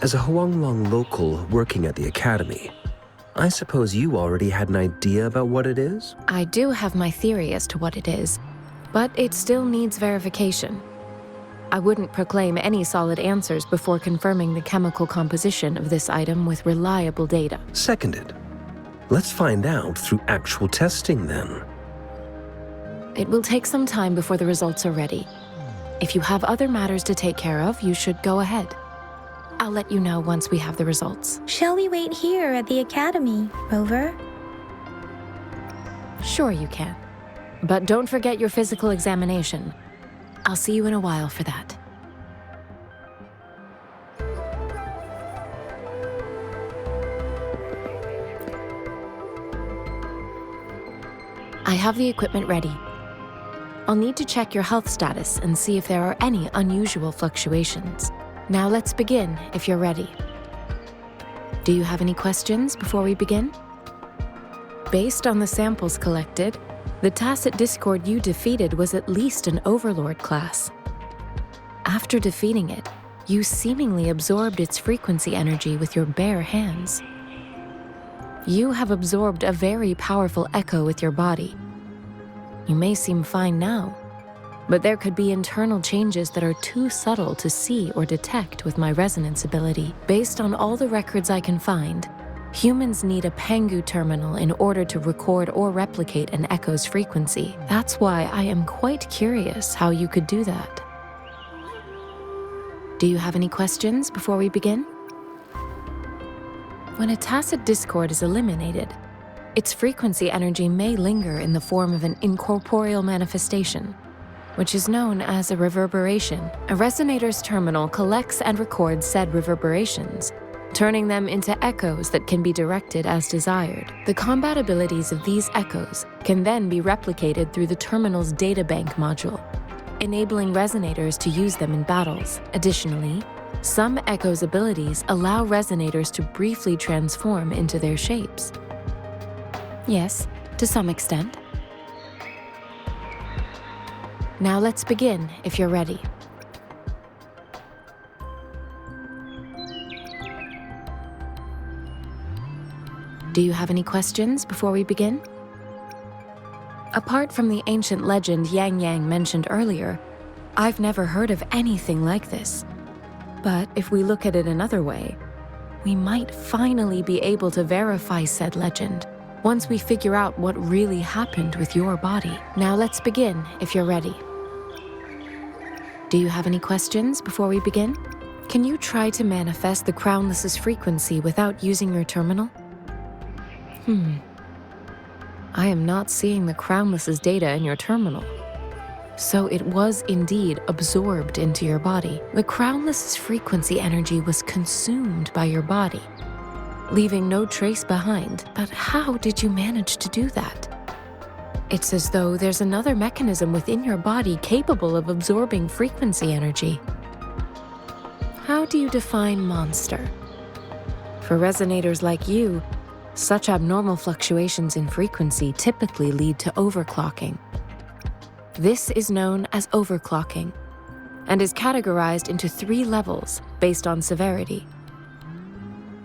as a Huanglong local working at the academy, I suppose you already had an idea about what it is? I do have my theory as to what it is, but it still needs verification. I wouldn't proclaim any solid answers before confirming the chemical composition of this item with reliable data. Seconded. Let's find out through actual testing then. It will take some time before the results are ready. If you have other matters to take care of, you should go ahead. I'll let you know once we have the results. Shall we wait here at the academy, Rover? Sure you can. But don't forget your physical examination. I'll see you in a while for that. I have the equipment ready. I'll need to check your health status and see if there are any unusual fluctuations. Now let's begin, if you're ready. Do you have any questions before we begin? Based on the samples collected, the Tacit Discord you defeated was at least an Overlord class. After defeating it, you seemingly absorbed its frequency energy with your bare hands. You have absorbed a very powerful echo with your body. You may seem fine now, but there could be internal changes that are too subtle to see or detect with my resonance ability. Based on all the records I can find, humans need a Pangu terminal in order to record or replicate an echo's frequency. That's why I am quite curious how you could do that. Do you have any questions before we begin? When a Tacit Discord is eliminated, its frequency energy may linger in the form of an incorporeal manifestation, which is known as a reverberation. A resonator's terminal collects and records said reverberations, turning them into echoes that can be directed as desired. The combat abilities of these echoes can then be replicated through the terminal's databank module, enabling resonators to use them in battles. Additionally, some echoes' abilities allow resonators to briefly transform into their shapes. Yes, to some extent. Now let's begin, if you're ready. Do you have any questions before we begin? Apart from the ancient legend Yang Yang mentioned earlier, I've never heard of anything like this. But if we look at it another way, we might finally be able to verify said legend once we figure out what really happened with your body. Now let's begin, if you're ready. Do you have any questions before we begin? Can you try to manifest the Crownless's frequency without using your terminal? I am not seeing the Crownless's data in your terminal. So it was indeed absorbed into your body. The Crownless's frequency energy was consumed by your body, leaving no trace behind. But how did you manage to do that? It's as though there's another mechanism within your body capable of absorbing frequency energy. How do you define monster? For resonators like you, such abnormal fluctuations in frequency typically lead to overclocking. This is known as overclocking, and is categorized into 3 levels based on severity.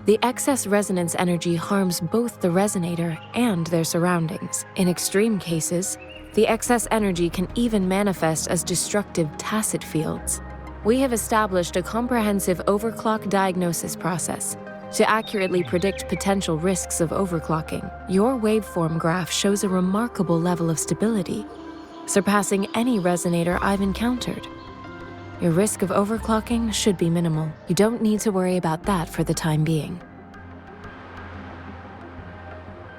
The excess resonance energy harms both the resonator and their surroundings. In extreme cases, the excess energy can even manifest as destructive tacit fields. We have established a comprehensive overclock diagnosis process to accurately predict potential risks of overclocking. Your waveform graph shows a remarkable level of stability, surpassing any resonator I've encountered. Your risk of overclocking should be minimal. You don't need to worry about that for the time being.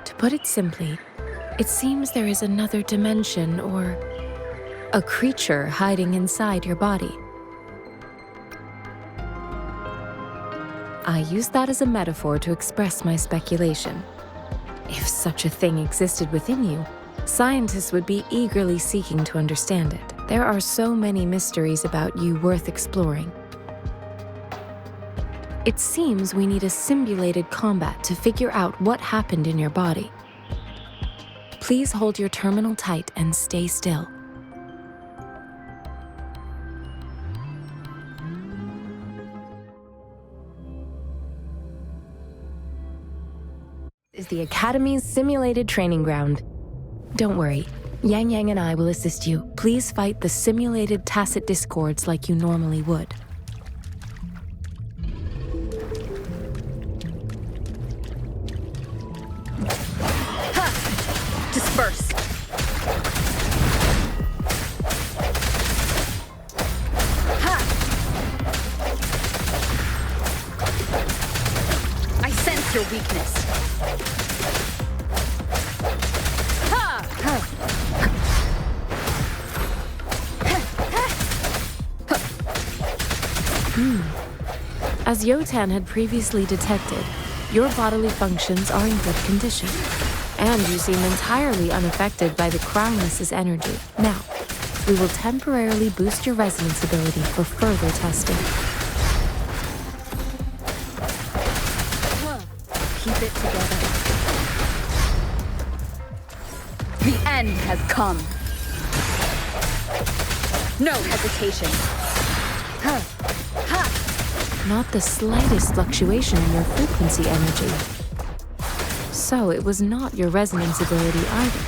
To put it simply, it seems there is another dimension or a creature hiding inside your body. I use that as a metaphor to express my speculation. If such a thing existed within you, scientists would be eagerly seeking to understand it. There are so many mysteries about you worth exploring. It seems we need a simulated combat to figure out what happened in your body. Please hold your terminal tight and stay still. This is the Academy's simulated training ground. Don't worry, Yang Yang and I will assist you. Please fight the simulated tacit discords like you normally would. Disperse. I sense your weakness. As Yotan had previously detected, your bodily functions are in good condition, and you seem entirely unaffected by the Crownless's energy. Now, we will temporarily boost your resonance ability for further testing. Keep it together. The end has come. No hesitation. Not the slightest fluctuation in your frequency energy. So it was not your resonance ability either.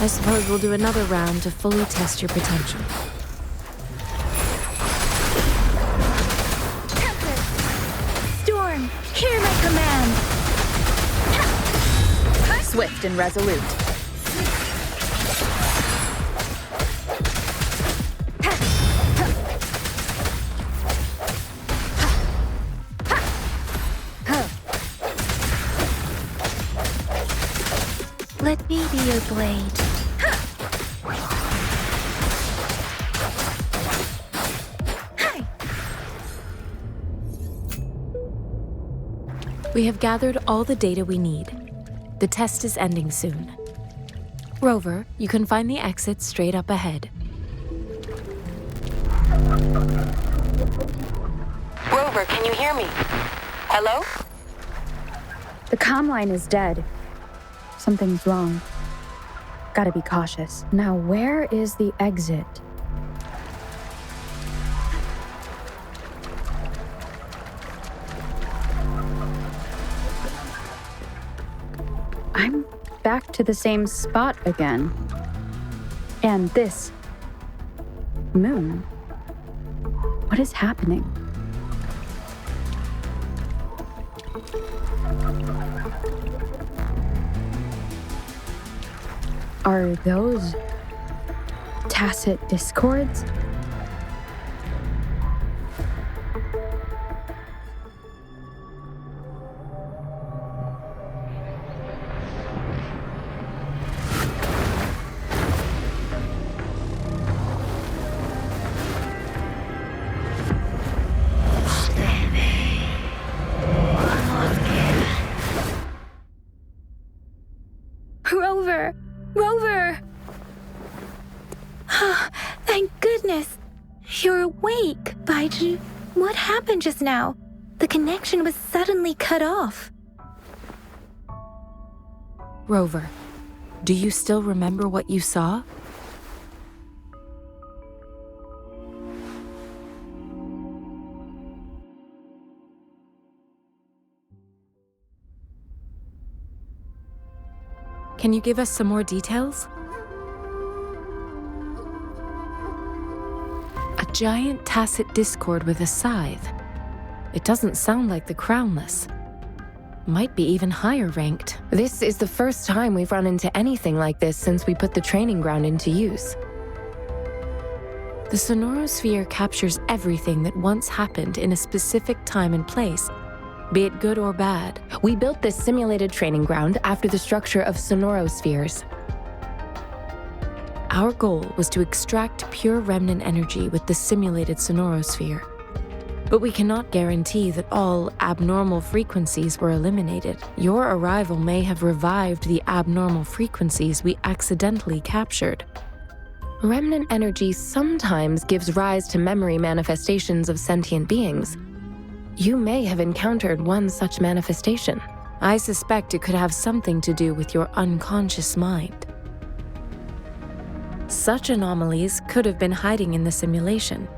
I suppose we'll do another round to fully test your potential. Tempest! Storm, hear my command! Swift and resolute. Let me be your blade. We have gathered all the data we need. The test is ending soon. Rover, you can find the exit straight up ahead. Rover, can you hear me? Hello? The comm line is dead. Something's wrong. Gotta be cautious. Now, where is the exit? I'm back to the same spot again. And this moon. What is happening? Are those tacit discords? Rover! Rover! Thank goodness! You're awake, Baiju. What happened just now? The connection was suddenly cut off. Rover, do you still remember what you saw? Can you give us some more details? A giant tacit discord with a scythe. It doesn't sound like the Crownless. Might be even higher ranked. This is the first time we've run into anything like this since we put the training ground into use. The sonorosphere captures everything that once happened in a specific time and place, be it good or bad. We built this simulated training ground after the structure of sonorospheres. Our goal was to extract pure remnant energy with the simulated sonorosphere. But we cannot guarantee that all abnormal frequencies were eliminated. Your arrival may have revived the abnormal frequencies we accidentally captured. Remnant energy sometimes gives rise to memory manifestations of sentient beings. You may have encountered one such manifestation. I suspect it could have something to do with your unconscious mind. Such anomalies could have been hiding in the simulation,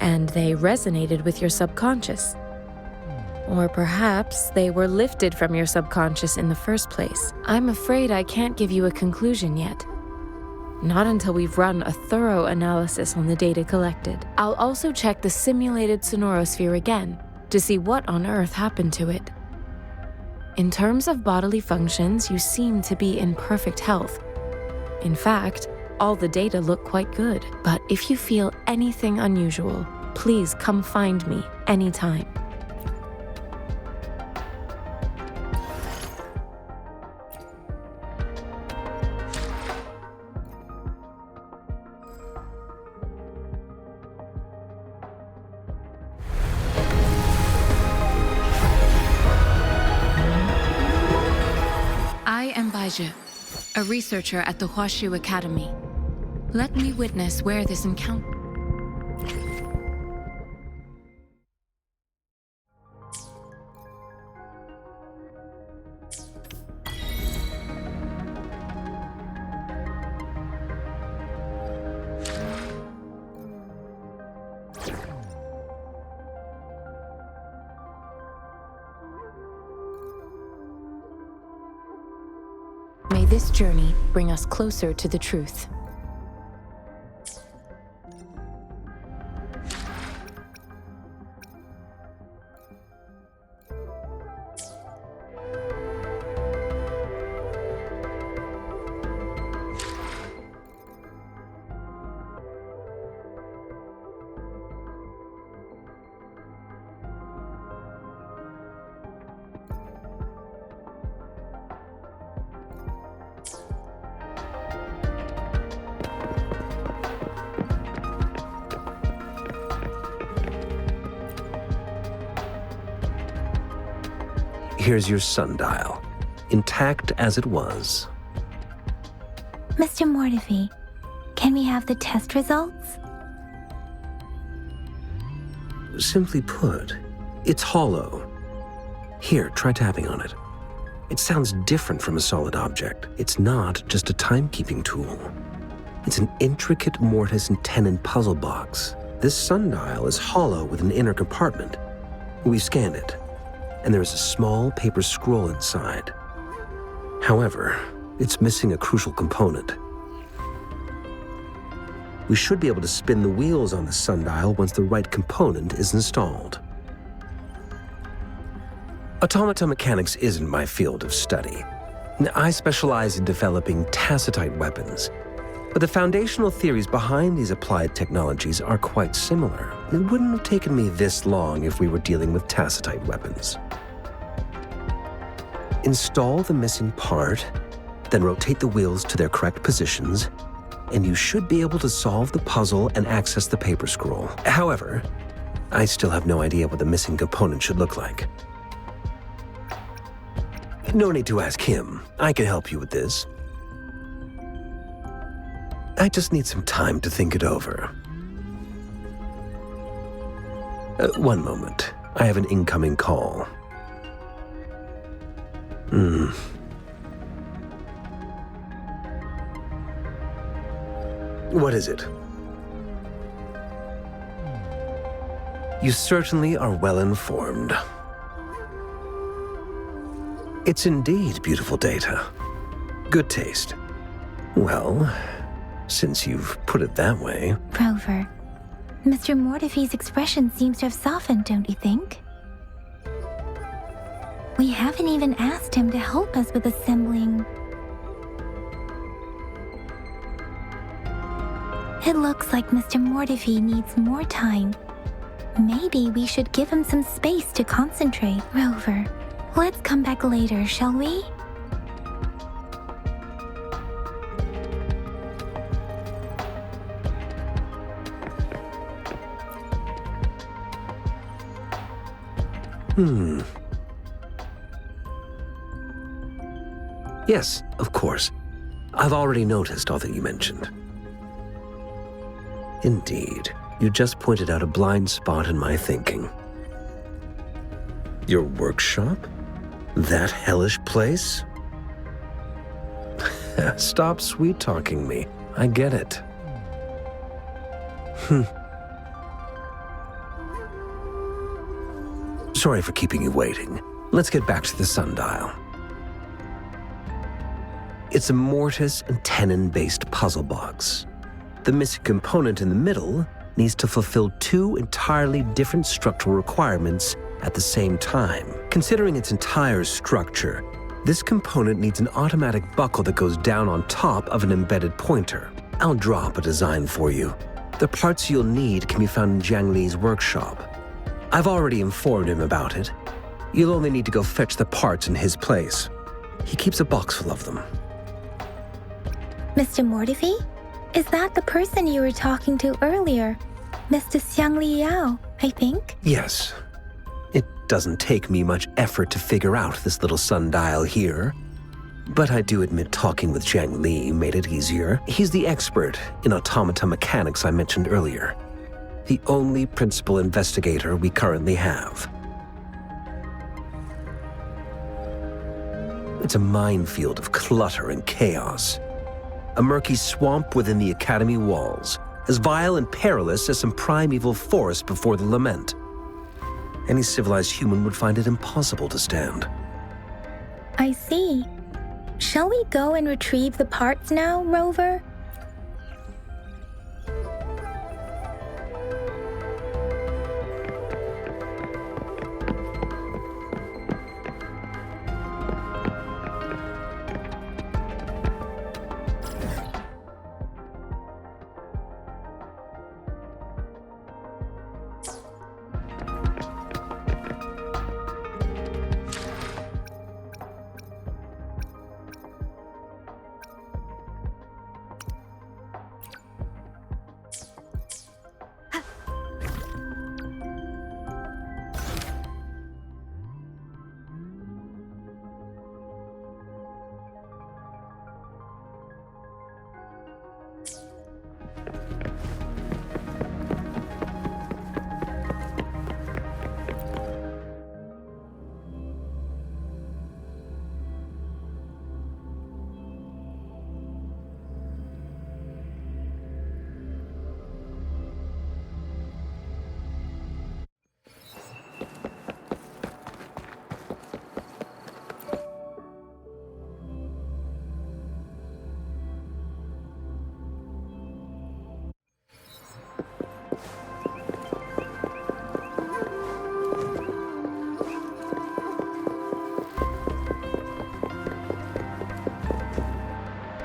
and they resonated with your subconscious. Or perhaps they were lifted from your subconscious in the first place. I'm afraid I can't give you a conclusion yet. Not until we've run a thorough analysis on the data collected. I'll also check the simulated sonorosphere again to see what on earth happened to it. In terms of bodily functions, you seem to be in perfect health. In fact, all the data look quite good. But if you feel anything unusual, please come find me anytime. I am Baizhi, a researcher at the Huashu Academy. Let me witness where this encounter... May this journey bring us closer to the truth. Here's your sundial, intact as it was. Mr. Mortefi, can we have the test results? Simply put, it's hollow. Here, try tapping on it. It sounds different from a solid object. It's not just a timekeeping tool. It's an intricate mortise and tenon puzzle box. This sundial is hollow with an inner compartment. We scanned it, and there is a small paper scroll inside. However, it's missing a crucial component. We should be able to spin the wheels on the sundial once the right component is installed. Automata mechanics isn't my field of study. I specialize in developing tacitite weapons, but the foundational theories behind these applied technologies are quite similar. It wouldn't have taken me this long if we were dealing with tacitite weapons. Install the missing part, then rotate the wheels to their correct positions, and you should be able to solve the puzzle and access the paper scroll. However, I still have no idea what the missing component should look like. No need to ask him. I can help you with this. I just need some time to think it over. One moment. I have an incoming call. What is it? You certainly are well informed. It's indeed beautiful data. Good taste. Well, since you've put it that way... Rover, Mr. Mortefi's expression seems to have softened, don't you think? We haven't even asked him to help us with assembling. It looks like Mr. Mortefi needs more time. Maybe we should give him some space to concentrate. Rover, let's come back later, shall we? Yes, of course. I've already noticed all that you mentioned. Indeed, you just pointed out a blind spot in my thinking. Your workshop? That hellish place? Stop sweet-talking me. I get it. Sorry for keeping you waiting. Let's get back to the sundial. It's a mortise and tenon-based puzzle box. The missing component in the middle needs to fulfill two entirely different structural requirements at the same time. Considering its entire structure, this component needs an automatic buckle that goes down on top of an embedded pointer. I'll draw up a design for you. The parts you'll need can be found in Jiang Li's workshop. I've already informed him about it. You'll only need to go fetch the parts in his place. He keeps a box full of them. Mr. Mortifi? Is that the person you were talking to earlier? Mr. Xiang Liao, I think? Yes. It doesn't take me much effort to figure out this little sundial here. But I do admit talking with Jiang Li made it easier. He's the expert in automata mechanics I mentioned earlier. The only principal investigator we currently have. It's a minefield of clutter and chaos. A murky swamp within the Academy walls, as vile and perilous as some primeval forest before the lament. Any civilized human would find it impossible to stand. I see. Shall we go and retrieve the parts now, Rover?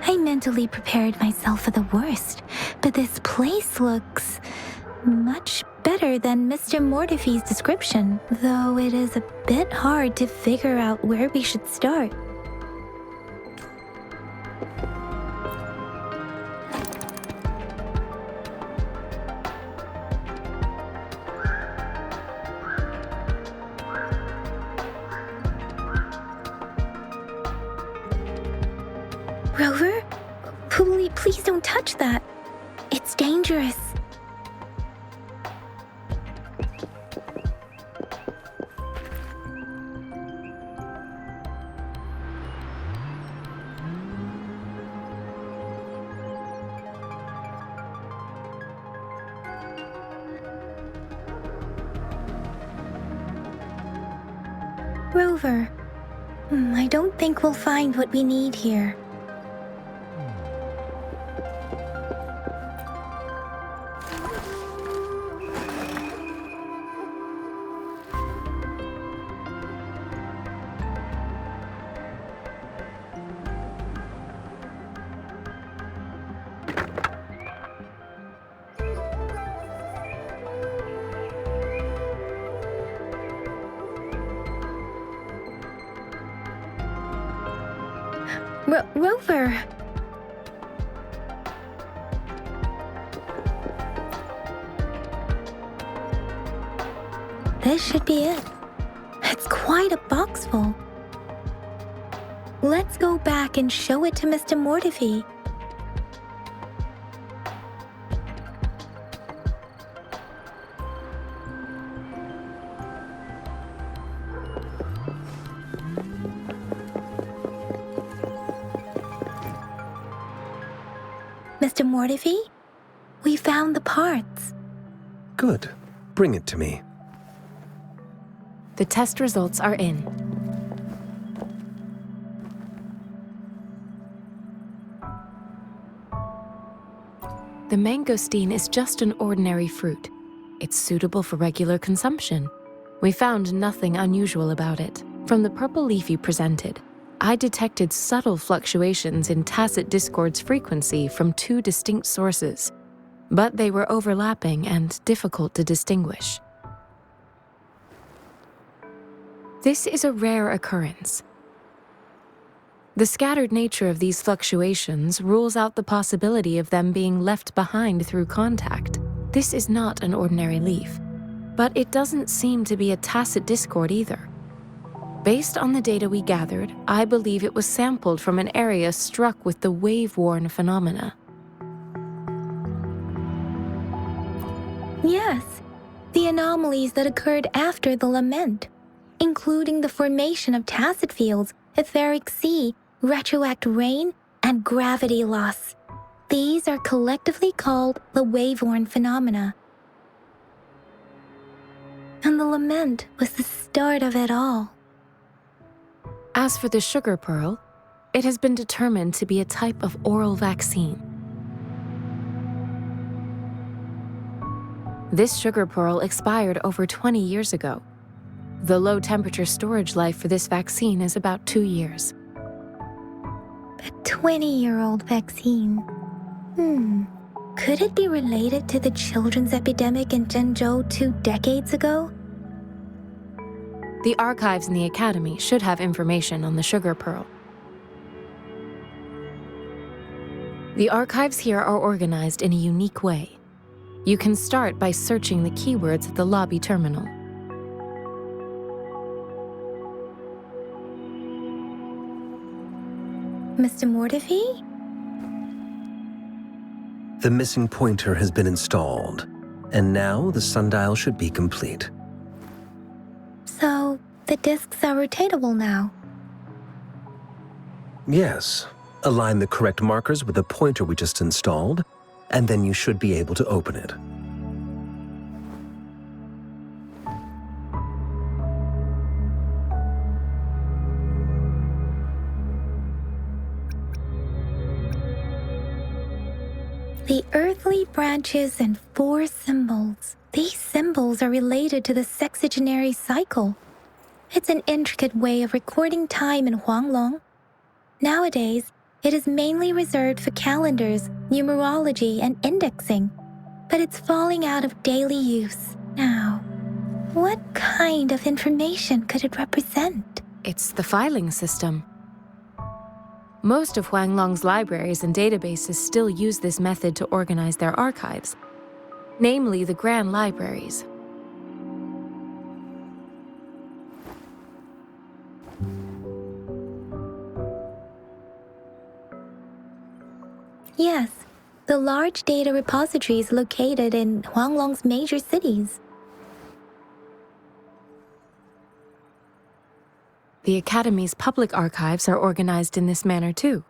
I mentally prepared myself for the worst, but this place looks much better than Mr. Mortifi's description, though it is a bit hard to figure out where we should start. Rover? Please don't touch that. It's dangerous. Rover, I don't think we'll find what we need here. Rover! This should be it. It's quite a box full. Let's go back and show it to Mr. Mortifi. Mr. Mortifi, we found the parts. Good. Bring it to me. The test results are in. the mangosteen is just an ordinary fruit. It's suitable for regular consumption. We found nothing unusual about it. From the purple leaf you presented, I detected subtle fluctuations in tacit discord's frequency from two distinct sources, but they were overlapping and difficult to distinguish. This is a rare occurrence. The scattered nature of these fluctuations rules out the possibility of them being left behind through contact. This is not an ordinary leaf, but it doesn't seem to be a tacit discord either. Based on the data we gathered, I believe it was sampled from an area struck with the wave-worn phenomena. Yes, the anomalies that occurred after the lament, including the formation of tacit fields, etheric sea, retroact rain, and gravity loss. These are collectively called the wave-worn phenomena. And the lament was the start of it all. As for the sugar pearl, it has been determined to be a type of oral vaccine. This sugar pearl expired over 20 years ago. The low-temperature storage life for this vaccine is about 2 years. A 20-year-old vaccine. Could it be related to the children's epidemic in Zhengzhou 2 decades ago? The archives in the Academy should have information on the sugar pearl. The archives here are organized in a unique way. You can start by searching the keywords at the lobby terminal. Mr. Mortefi? The missing pointer has been installed, and now the sundial should be complete. So, the discs are rotatable now? Yes. Align the correct markers with the pointer we just installed, and then you should be able to open it. The earthly branches and 4 symbols. These symbols are related to the sexagenary cycle. It's an intricate way of recording time in Huanglong. Nowadays, it is mainly reserved for calendars, numerology, and indexing, but it's falling out of daily use now. What kind of information could it represent? It's the filing system. Most of Huanglong's libraries and databases still use this method to organize their archives, namely the Grand Libraries. Yes, the large data repositories located in Huanglong's major cities. The Academy's public archives are organized in this manner too.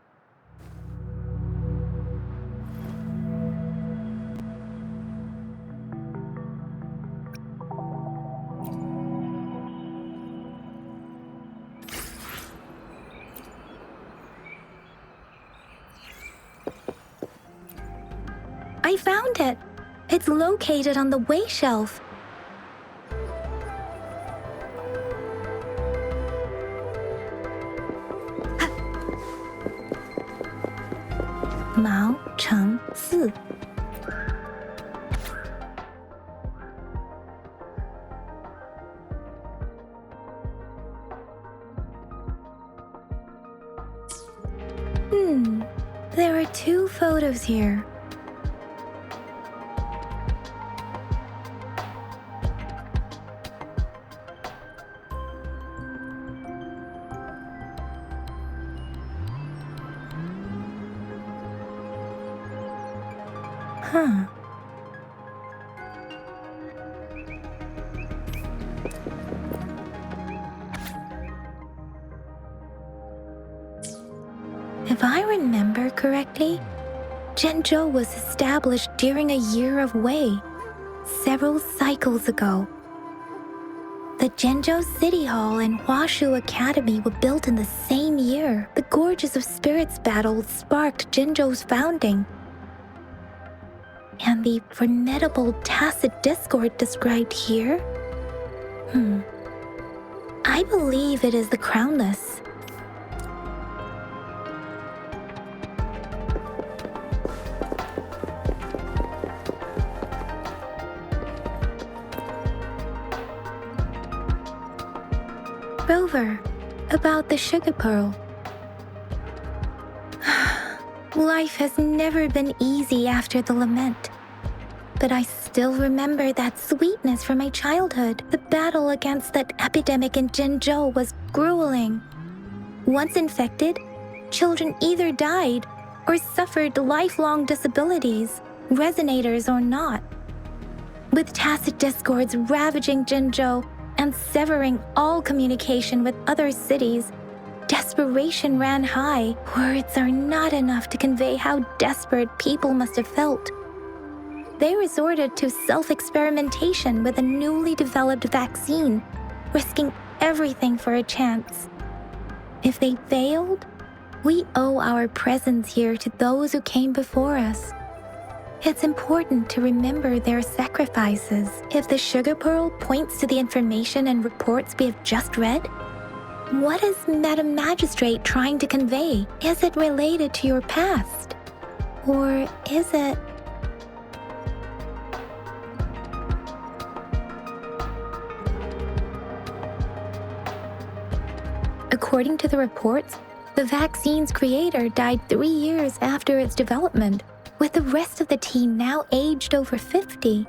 I found it. It's located on the way shelf. Mao Cheng Si. There are 2 photos here. If I remember correctly, Zhengzhou was established during a year of Wei, several cycles ago. The Zhengzhou City Hall and Huashu Academy were built in the same year. The Gorges of Spirits battle sparked Zhengzhou's founding. And the formidable tacit discord described here? I believe it is the Crownless. Rover, about the sugar pearl. Life has never been easy after the lament. But I still remember that sweetness from my childhood. The battle against that epidemic in Jinzhou was grueling. Once infected, children either died or suffered lifelong disabilities, resonators or not. With tacit discords ravaging Jinzhou and severing all communication with other cities, desperation ran high. Words are not enough to convey how desperate people must have felt. They resorted to self-experimentation with a newly developed vaccine, risking everything for a chance. If they failed, we owe our presence here to those who came before us. It's important to remember their sacrifices. If the sugar pearl points to the information and reports we have just read, what is Madam Magistrate trying to convey? Is it related to your past? Or is it... According to the reports, the vaccine's creator died 3 years after its development, with the rest of the team now aged over 50.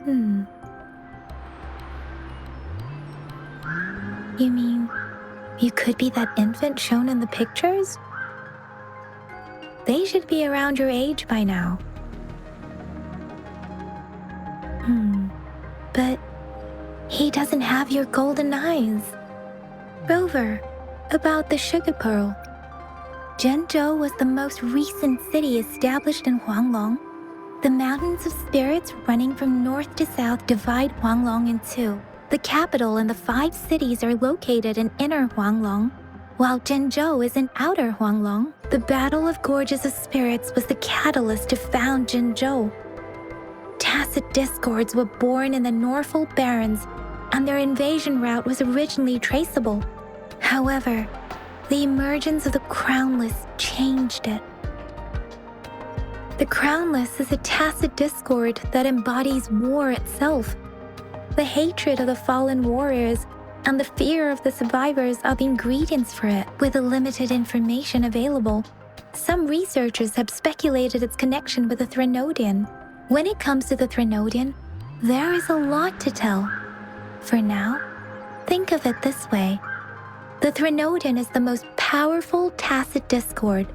You mean, you could be that infant shown in the pictures? They should be around your age by now. But he doesn't have your golden eyes. Rover, about the sugar pearl. Jinzhou was the most recent city established in Huanglong. The mountains of spirits running from north to south divide Huanglong in two. The capital and the 5 cities are located in inner Huanglong, while Jinzhou is in outer Huanglong. The Battle of Gorges of Spirits was the catalyst to found Jinzhou. Tacit discords were born in the Norfolk Barrens, and their invasion route was originally traceable. However, the emergence of the Crownless changed it. The Crownless is a tacit discord that embodies war itself. The hatred of the fallen warriors and the fear of the survivors are the ingredients for it. With the limited information available, some researchers have speculated its connection with the Threnodian. When it comes to the Threnodian, there is a lot to tell. For now, think of it this way. The Threnodian is the most powerful tacit discord.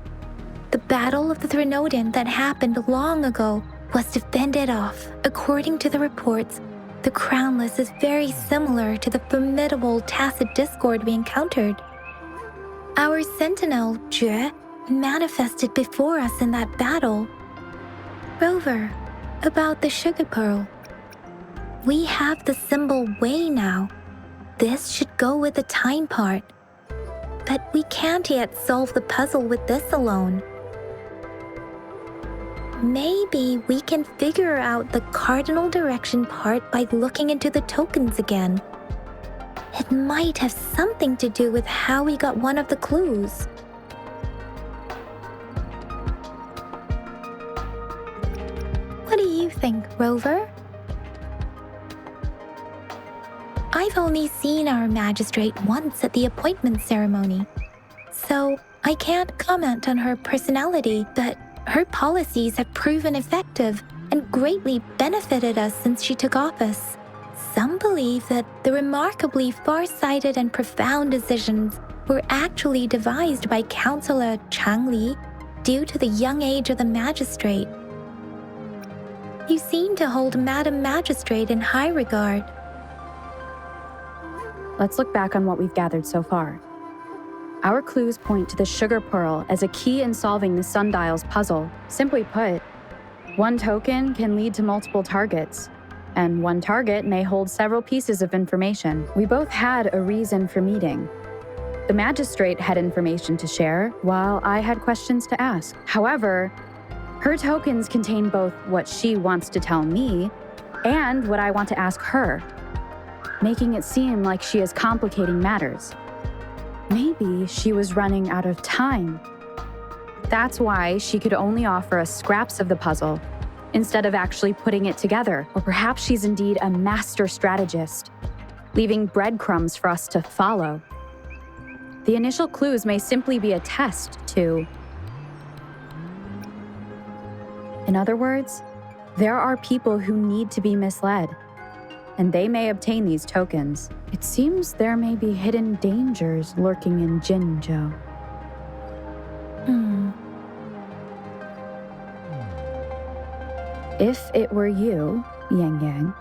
The Battle of the Threnodian that happened long ago was to fend it off. According to the reports, the Crownless is very similar to the formidable tacit discord we encountered. Our sentinel, Jue, manifested before us in that battle. Rover, about the sugar pearl. We have the symbol Wei now. This should go with the time part. But we can't yet solve the puzzle with this alone. Maybe we can figure out the cardinal direction part by looking into the tokens again. It might have something to do with how we got one of the clues. What do you think, Rover? I've only seen our magistrate once at the appointment ceremony, so I can't comment on her personality, but her policies have proven effective and greatly benefited us since she took office. Some believe that the remarkably far-sighted and profound decisions were actually devised by Councillor Chang Li due to the young age of the magistrate. You seem to hold Madam Magistrate in high regard. Let's look back on what we've gathered so far. Our clues point to the sugar pearl as a key in solving the sundial's puzzle. Simply put, one token can lead to multiple targets, and one target may hold several pieces of information. We both had a reason for meeting. The magistrate had information to share, while I had questions to ask. However, Her tokens contain both what she wants to tell me and what I want to ask her, making it seem like she is complicating matters. Maybe she was running out of time. That's why she could only offer us scraps of the puzzle instead of actually putting it together. Or perhaps she's indeed a master strategist, leaving breadcrumbs for us to follow. The initial clues may simply be a test to... In other words, there are people who need to be misled, and they may obtain these tokens. It seems there may be hidden dangers lurking in Jinzhou. If it were you, Yang Yang,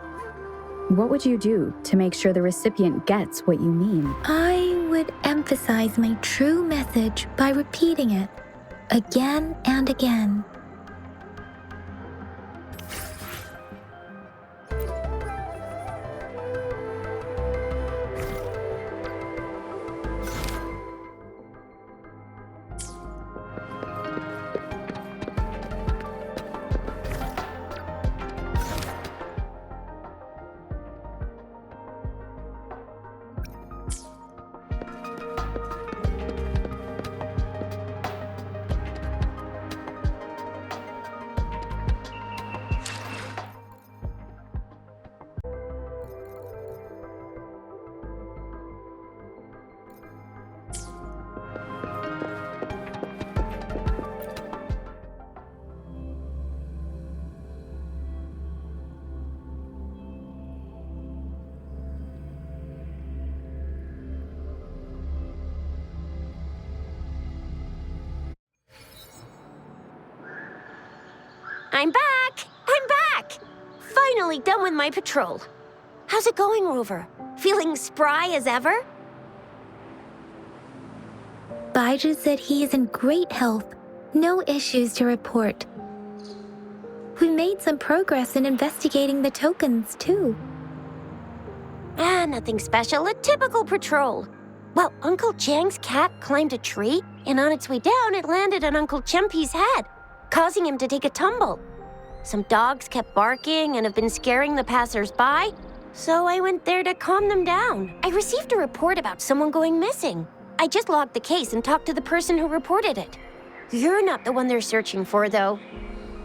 what would you do to make sure the recipient gets what you mean? I would emphasize my true message by repeating it again and again. I'm back! I'm back! Finally done with my patrol. How's it going, Rover? Feeling spry as ever? Baiju said he is in great health. No issues to report. We made some progress in investigating the tokens, too. Nothing special. A typical patrol. Well, Uncle Chang's cat climbed a tree, and on its way down, it landed on Uncle Chempi's head, causing him to take a tumble. Some dogs kept barking and have been scaring the passers-by, so I went there to calm them down. I received a report about someone going missing. I just logged the case and talked to the person who reported it. You're not the one they're searching for, though.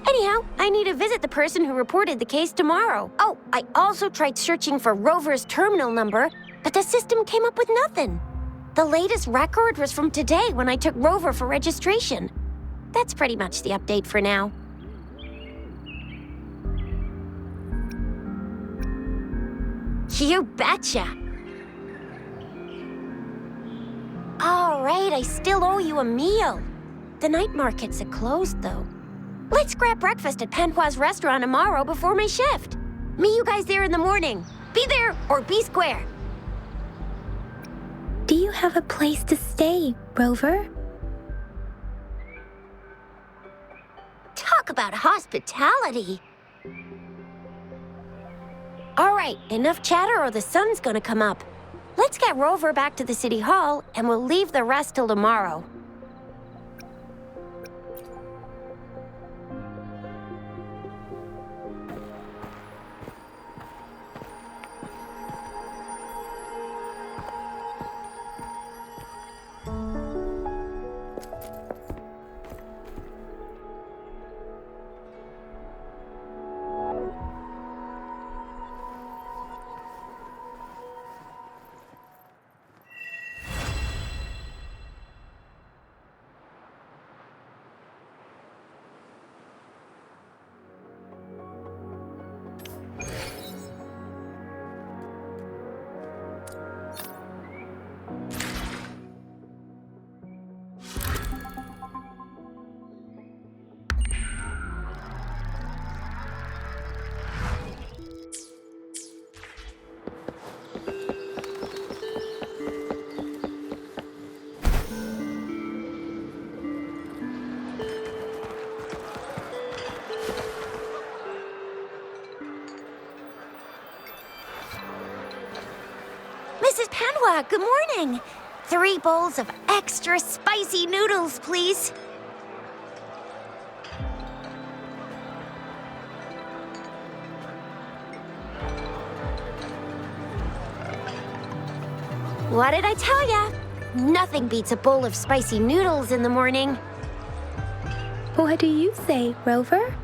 Anyhow, I need to visit the person who reported the case tomorrow. Oh, I also tried searching for Rover's terminal number, but the system came up with nothing. The latest record was from today when I took Rover for registration. That's pretty much the update for now. You betcha! All right, I still owe you a meal. The night markets are closed, though. Let's grab breakfast at Panhua's restaurant tomorrow before my shift. Meet you guys there in the morning. Be there or be square. Do you have a place to stay, Rover? Talk about hospitality. All right, enough chatter or the sun's gonna come up. Let's get Rover back to the city hall and we'll leave the rest till tomorrow. Mrs. Panhua, good morning. 3 bowls of extra spicy noodles, please. What did I tell ya? Nothing beats a bowl of spicy noodles in the morning. What do you say, Rover?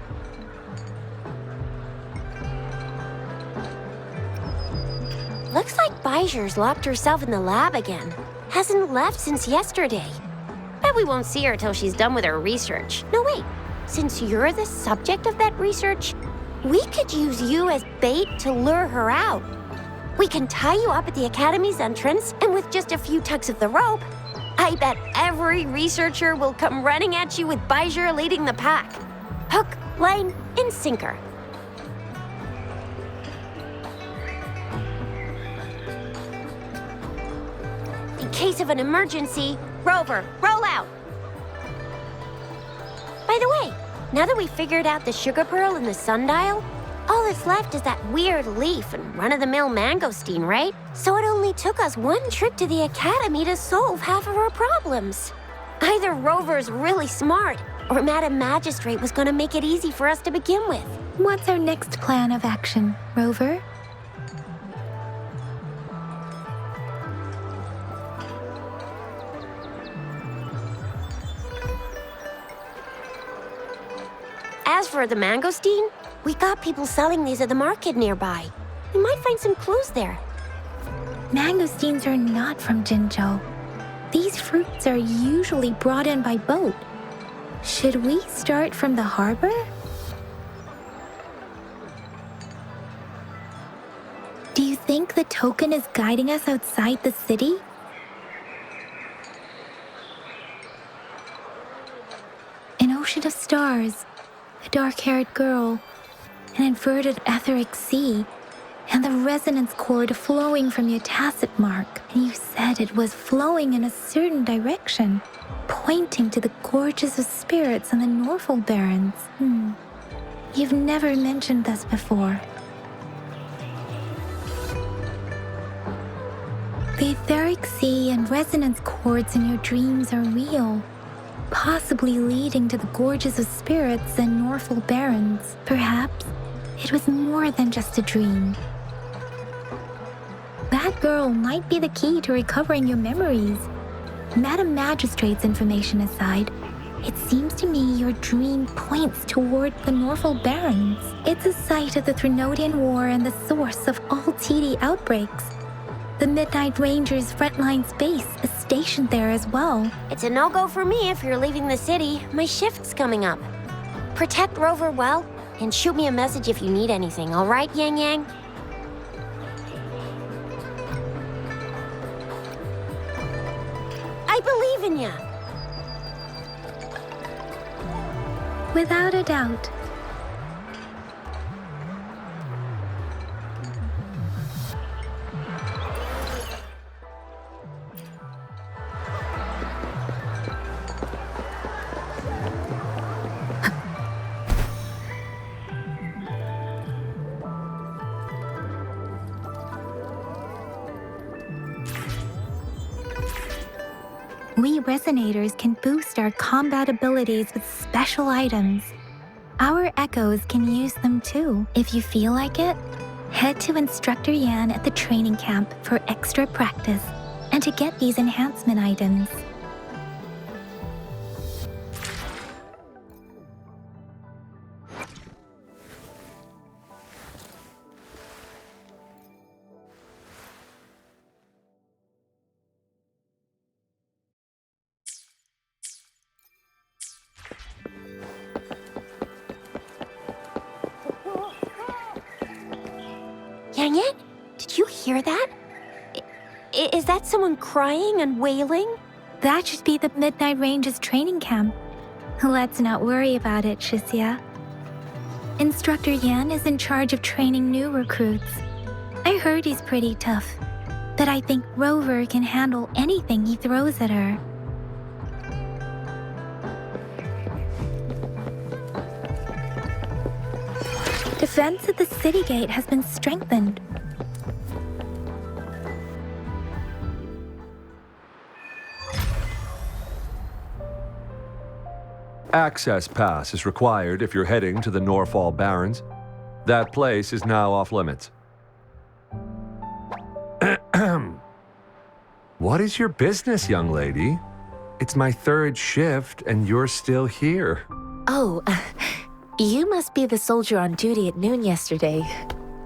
Looks like Baijer's locked herself in the lab again. Hasn't left since yesterday. Bet we won't see her till she's done with her research. No, wait. Since you're the subject of that research, we could use you as bait to lure her out. We can tie you up at the Academy's entrance, and with just a few tugs of the rope, I bet every researcher will come running at you with Baijer leading the pack. Hook, line, and sinker. In case of an emergency, Rover, roll out! By the way, now that we figured out the sugar pearl and the sundial, all that's left is that weird leaf and run-of-the-mill mangosteen, right? So it only took us one trip to the Academy to solve half of our problems. Either Rover's really smart, or Madam Magistrate was gonna make it easy for us to begin with. What's our next plan of action, Rover? As for the mangosteen, we got people selling these at the market nearby. We might find some clues there. Mangosteens are not from Jinzhou. These fruits are usually brought in by boat. Should we start from the harbor? Do you think the token is guiding us outside the city? An ocean of stars, a dark-haired girl, an inverted etheric sea, and the resonance cord flowing from your tacit mark. And you said it was flowing in a certain direction, pointing to the gorges of spirits and the Norfolk Barrens. You've never mentioned this before. The etheric sea and resonance cords in your dreams are real, possibly leading to the gorges of spirits and Norfolk Barrens. Perhaps it was more than just a dream. That girl might be the key to recovering your memories. Madam Magistrate's information aside, it seems to me your dream points toward the Norfolk Barrens. It's a site of the Threnodian War and the source of all TD outbreaks. The Midnight Rangers' frontline base is stationed there as well. It's a no-go for me if you're leaving the city. My shift's coming up. Protect Rover well, and shoot me a message if you need anything, all right, Yang Yang? I believe in ya! Without a doubt. We Resonators can boost our combat abilities with special items. Our Echoes can use them too. If you feel like it, head to Instructor Yan at the training camp for extra practice and to get these enhancement items. Yang Yang, did you hear that? Is that someone crying and wailing? That should be the Midnight Range's training camp. Let's not worry about it, Shixia. Instructor Yan is in charge of training new recruits. I heard he's pretty tough, but I think Rover can handle anything he throws at her. Defense at the city gate has been strengthened. Access pass is required if you're heading to the Norfolk Barrens. That place is now off limits. What is your business, young lady? It's my third shift, and you're still here. Oh, you must be the soldier on duty at noon yesterday.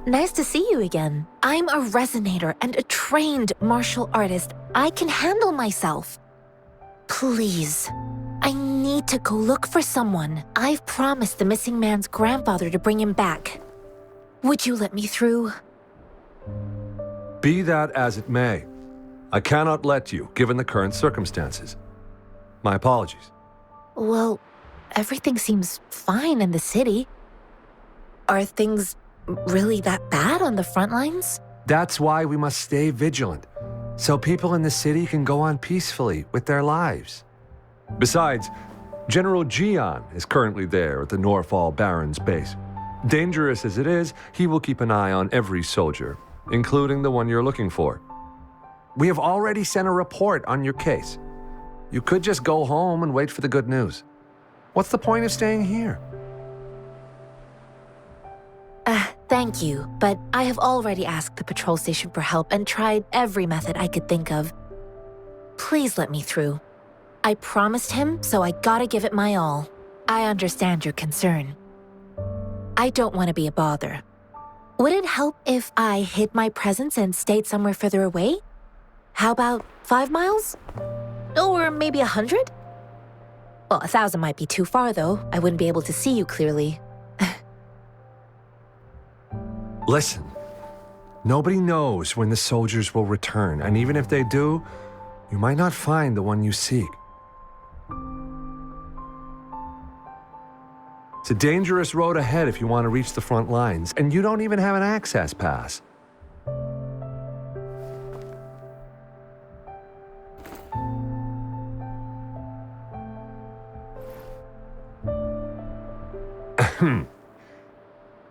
Nice to see you again. I'm a resonator and a trained martial artist. I can handle myself. Please, I need to go look for someone. I've promised the missing man's grandfather to bring him back. Would you let me through? Be that as it may, I cannot let you, given the current circumstances. My apologies. Well, everything seems fine in the city. Are things really that bad on the front lines? That's why we must stay vigilant, so people in the city can go on peacefully with their lives. Besides, General Jian is currently there at the Norfall Barons base. Dangerous as it is, he will keep an eye on every soldier, including the one you're looking for. We have already sent a report on your case. You could just go home and wait for the good news. What's the point of staying here? Thank you, but I have already asked the patrol station for help and tried every method I could think of. Please let me through. I promised him, so I gotta give it my all. I understand your concern. I don't want to be a bother. Would it help if I hid my presence and stayed somewhere further away? How about 5 miles? Or maybe 100? Well, 1,000 might be too far, though. I wouldn't be able to see you clearly. Listen, nobody knows when the soldiers will return, and even if they do, you might not find the one you seek. It's a dangerous road ahead if you want to reach the front lines, and you don't even have an access pass.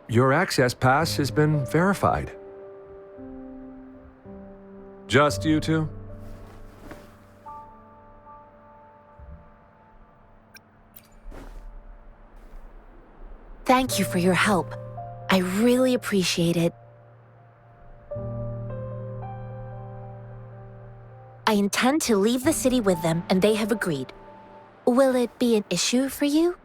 Your access pass has been verified. Just you two? Thank you for your help. I really appreciate it. I intend to leave the city with them, and they have agreed. Will it be an issue for you?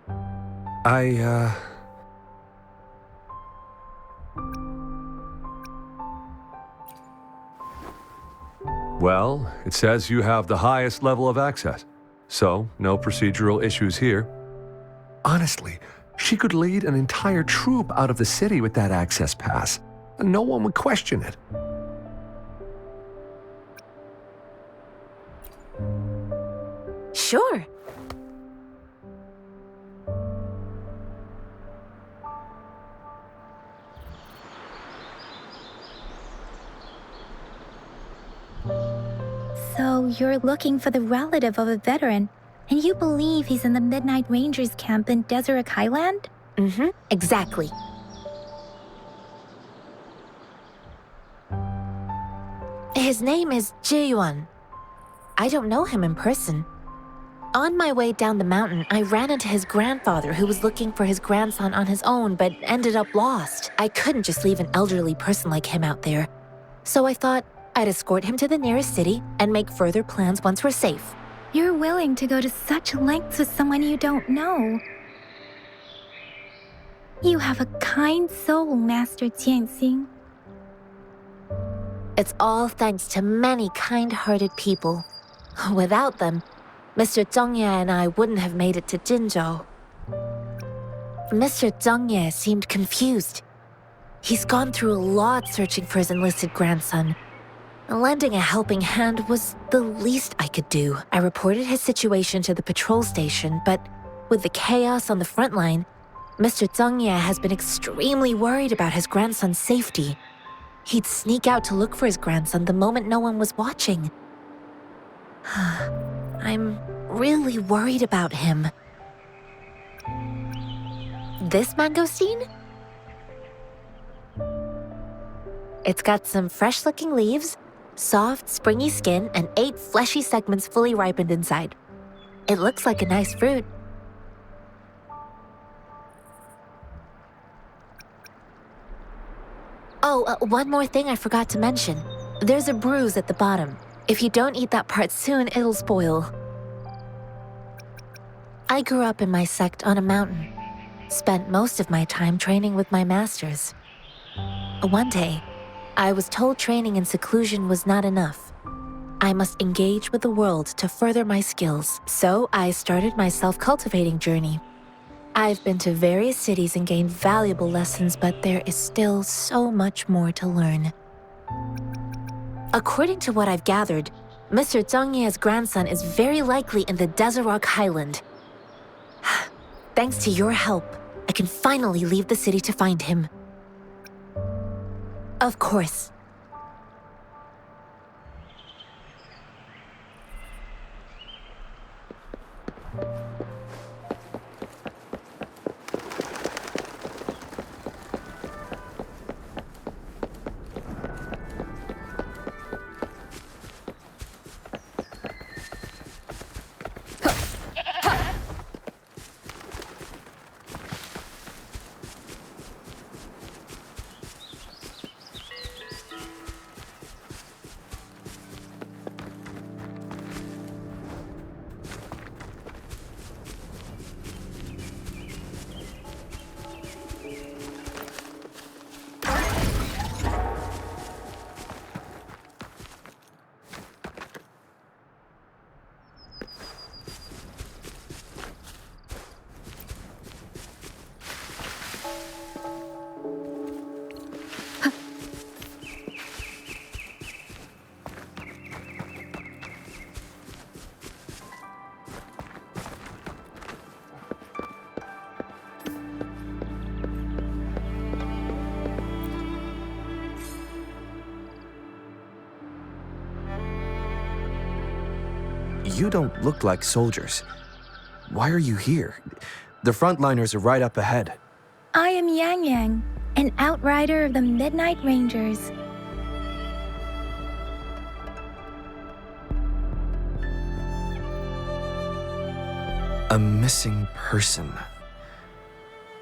Well, it says you have the highest level of access, so no procedural issues here. Honestly, she could lead an entire troop out of the city with that access pass, and no one would question it. Sure. So you're looking for the relative of a veteran, and you believe he's in the Midnight Rangers camp in Deseret Highland? Mm-hmm, exactly. His name is Ji-yuan. I don't know him in person. On my way down the mountain, I ran into his grandfather who was looking for his grandson on his own but ended up lost. I couldn't just leave an elderly person like him out there. So I thought I'd escort him to the nearest city and make further plans once we're safe. You're willing to go to such lengths with someone you don't know. You have a kind soul, Master Jianxing. It's all thanks to many kind-hearted people. Without them, Mr. Zhengye and I wouldn't have made it to Jinzhou. Mr. Zhengye seemed confused. He's gone through a lot searching for his enlisted grandson. Lending a helping hand was the least I could do. I reported his situation to the patrol station, but with the chaos on the front line, Mr. Zhengye has been extremely worried about his grandson's safety. He'd sneak out to look for his grandson the moment no one was watching. I'm really worried about him. This mangosteen? It's got some fresh-looking leaves, soft, springy skin, and 8 fleshy segments fully ripened inside. It looks like a nice fruit. Oh, one more thing I forgot to mention. There's a bruise at the bottom. If you don't eat that part soon, it'll spoil. I grew up in my sect on a mountain. Spent most of my time training with my masters. One day, I was told training in seclusion was not enough. I must engage with the world to further my skills, so I started my self-cultivating journey. I've been to various cities and gained valuable lessons, but there is still so much more to learn. According to what I've gathered, Mr. Zhang Ye's grandson is very likely in the Desert Highland. Thanks to your help, I can finally leave the city to find him. Of course. You don't look like soldiers. Why are you here? The frontliners are right up ahead. I am Yang Yang, an outrider of the Midnight Rangers. A missing person.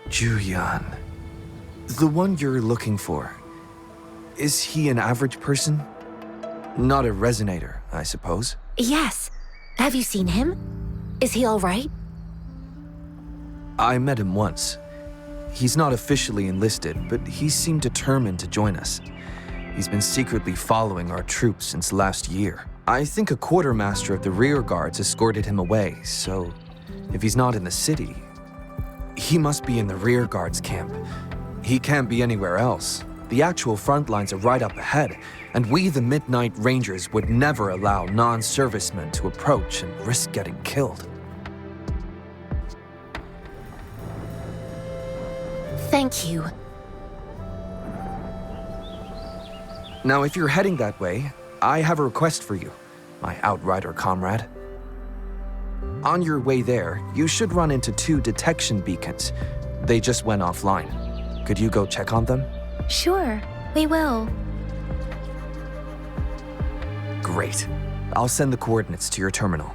Juyan. The one you're looking for. Is he an average person? Not a resonator, I suppose. Yes. Have you seen him? Is he all right? I met him once. He's not officially enlisted, but he seemed determined to join us. He's been secretly following our troops since last year. I think a quartermaster of the rear guards escorted him away, so if he's not in the city, he must be in the rear guards camp. He can't be anywhere else. The actual front lines are right up ahead, and we, the Midnight Rangers, would never allow non-servicemen to approach and risk getting killed. Thank you. Now, if you're heading that way, I have a request for you, my outrider comrade. On your way there, you should run into 2 detection beacons. They just went offline. Could you go check on them? Sure, we will. Great. I'll send the coordinates to your terminal.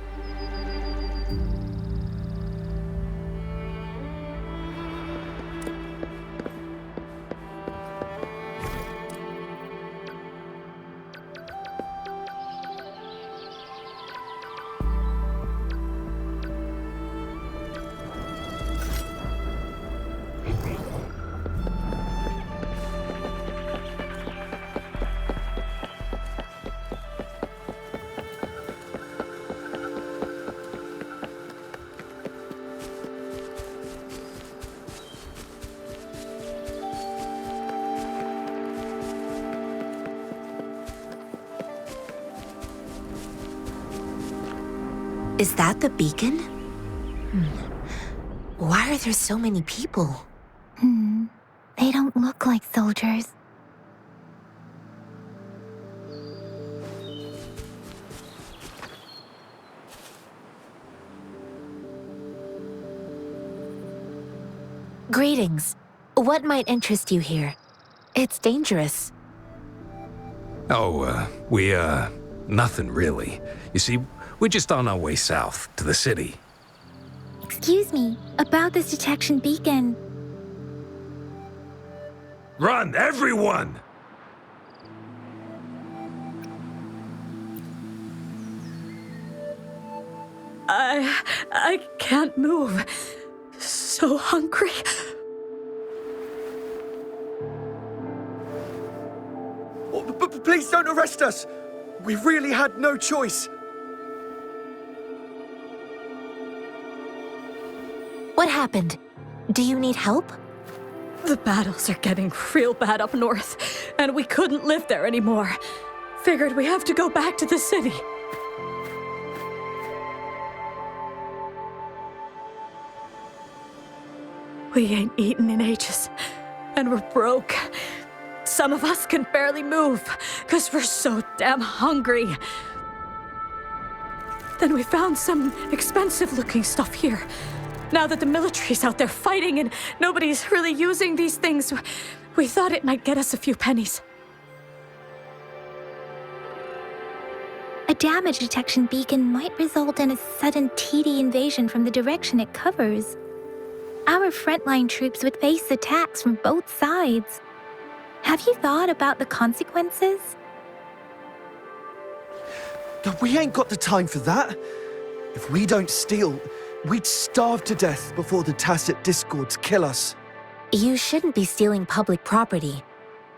Is that the beacon? Why are there so many people? They don't look like soldiers. Greetings. What might interest you here? It's dangerous. Oh, nothing really. You see, we're just on our way south to the city. Excuse me, about this detection beacon. Run, everyone! I can't move. So hungry. But please don't arrest us. We really had no choice. What happened? Do you need help? The battles are getting real bad up north, and we couldn't live there anymore. Figured we have to go back to the city. We ain't eaten in ages, and we're broke. Some of us can barely move, because we're so damn hungry. Then we found some expensive-looking stuff here. Now that the military's out there fighting and nobody's really using these things, we thought it might get us a few pennies. A damage detection beacon might result in a sudden TD invasion from the direction it covers. Our frontline troops would face attacks from both sides. Have you thought about the consequences? We ain't got the time for that. If we don't steal, we'd starve to death before the tacit discords kill us. You shouldn't be stealing public property.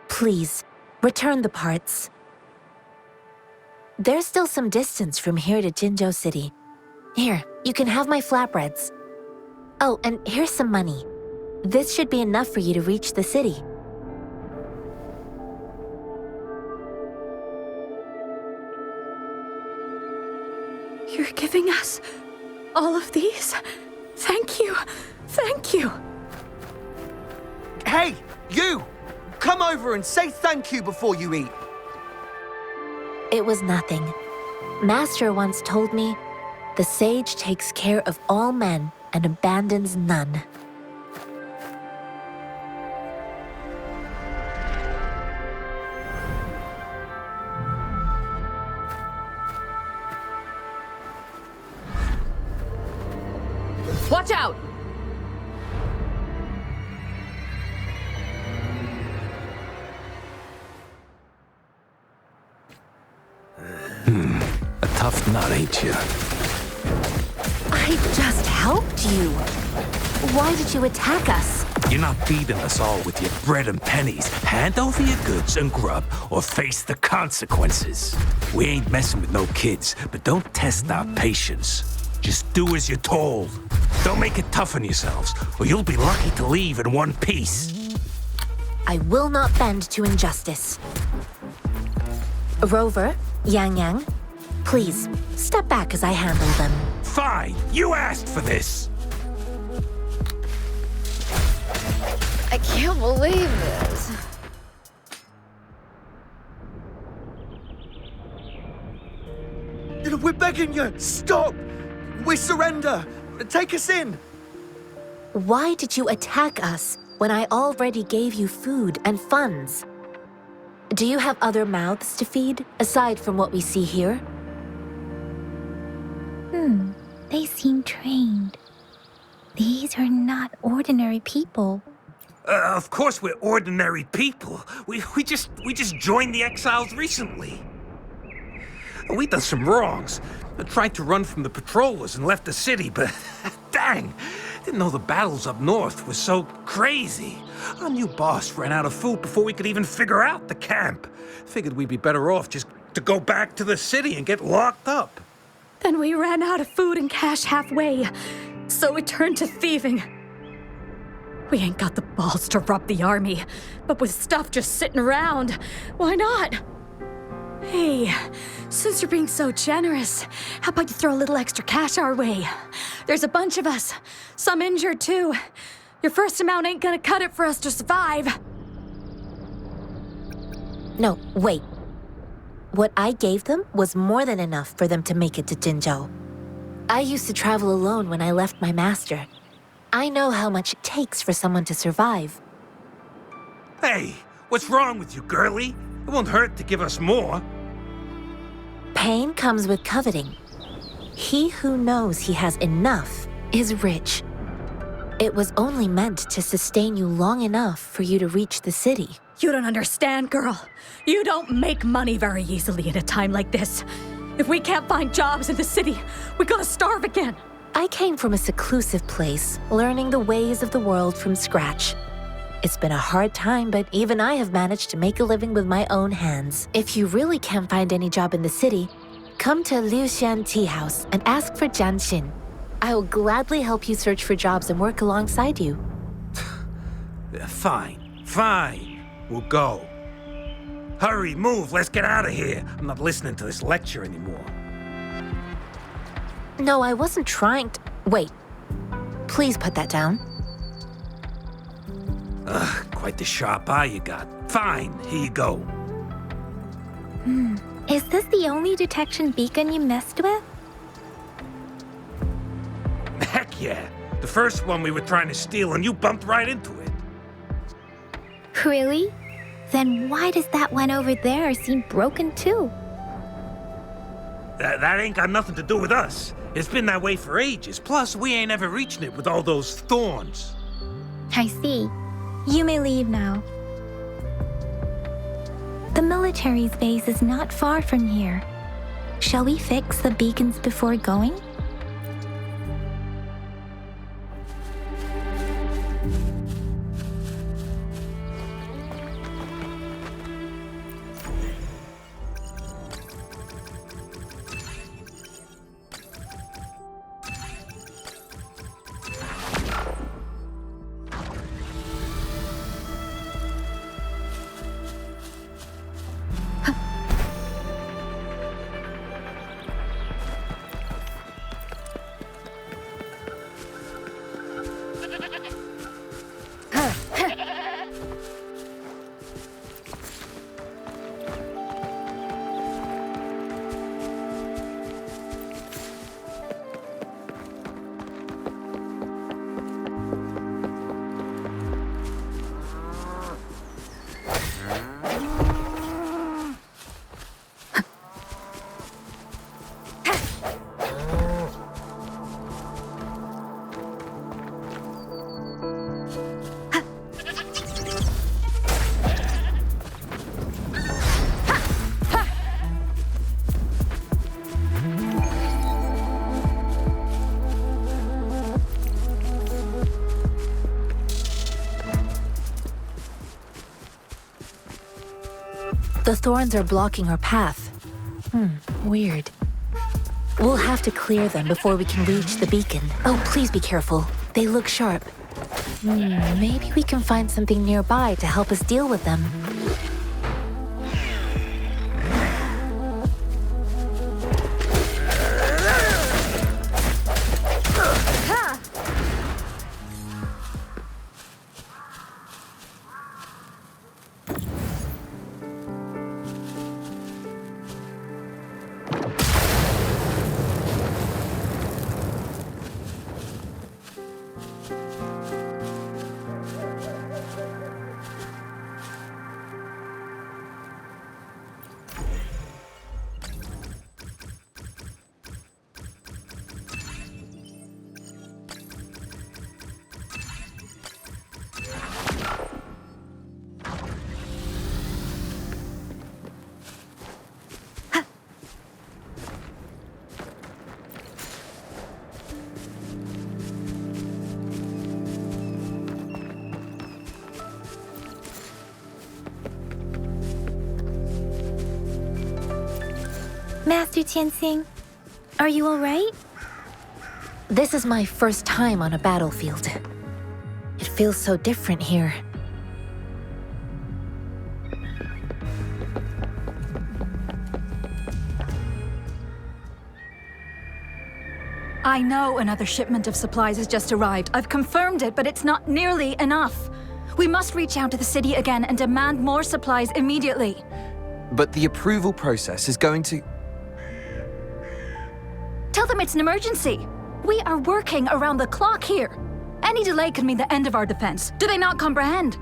Please, return the parts. There's still some distance from here to Jinzhou City. Here, you can have my flatbreads. Oh, and here's some money. This should be enough for you to reach the city. You're giving us all of these? Thank you. Thank you. Hey, you! Come over and say thank you before you eat. It was nothing. Master once told me, the sage takes care of all men and abandons none. Watch out! A tough nut, ain't you? I just helped you. Why did you attack us? You're not feeding us all with your bread and pennies. Hand over your goods and grub, or face the consequences. We ain't messing with no kids, but don't test our patience. Just do as you're told. Don't make it tough on yourselves, or you'll be lucky to leave in one piece. I will not bend to injustice. Rover, Yang Yang, please, step back as I handle them. Fine, you asked for this. I can't believe this. We're begging you, stop! We surrender! Take us in! Why did you attack us when I already gave you food and funds? Do you have other mouths to feed, aside from what we see here? They seem trained. These are not ordinary people. Of course we're ordinary people. We just joined the exiles recently. We done some wrongs. I tried to run from the patrollers and left the city, but dang, didn't know the battles up north were so crazy. Our new boss ran out of food before we could even figure out the camp. Figured we'd be better off just to go back to the city and get locked up. Then we ran out of food and cash halfway, so we turned to thieving. We ain't got the balls to rob the army, but with stuff just sitting around, why not? Hey, since you're being so generous, how about you throw a little extra cash our way? There's a bunch of us, some injured too. Your first amount ain't gonna cut it for us to survive. No, wait. What I gave them was more than enough for them to make it to Jinzhou. I used to travel alone when I left my master. I know how much it takes for someone to survive. Hey, what's wrong with you, girlie? It won't hurt to give us more. Pain comes with coveting. He who knows he has enough is rich. It was only meant to sustain you long enough for you to reach the city. You don't understand, girl. You don't make money very easily in a time like this. If we can't find jobs in the city, we're gonna starve again. I came from a seclusive place, learning the ways of the world from scratch. It's been a hard time, but even I have managed to make a living with my own hands. If you really can't find any job in the city, come to Liu Xian Tea House and ask for Jian Xin. I will gladly help you search for jobs and work alongside you. Fine. We'll go. Hurry, move, let's get out of here. I'm not listening to this lecture anymore. No, I wasn't trying to... Wait. Please put that down. Quite the sharp eye you got. Fine, here you go. Is this the only detection beacon you messed with? Heck yeah. The first one we were trying to steal and you bumped right into it. Really? Then why does that one over there seem broken too? That ain't got nothing to do with us. It's been that way for ages. Plus, we ain't ever reaching it with all those thorns. I see. You may leave now. The military's base is not far from here. Shall we fix the beacons before going? The thorns are blocking our path. Weird. We'll have to clear them before we can reach the beacon. Oh, please be careful. They look sharp. Maybe we can find something nearby to help us deal with them. Master Tianxing, are you all right? This is my first time on a battlefield. It feels so different here. I know another shipment of supplies has just arrived. I've confirmed it, but it's not nearly enough. We must reach out to the city again and demand more supplies immediately. But the approval process is going to... Tell them it's an emergency. We are working around the clock here. Any delay could mean the end of our defense. Do they not comprehend?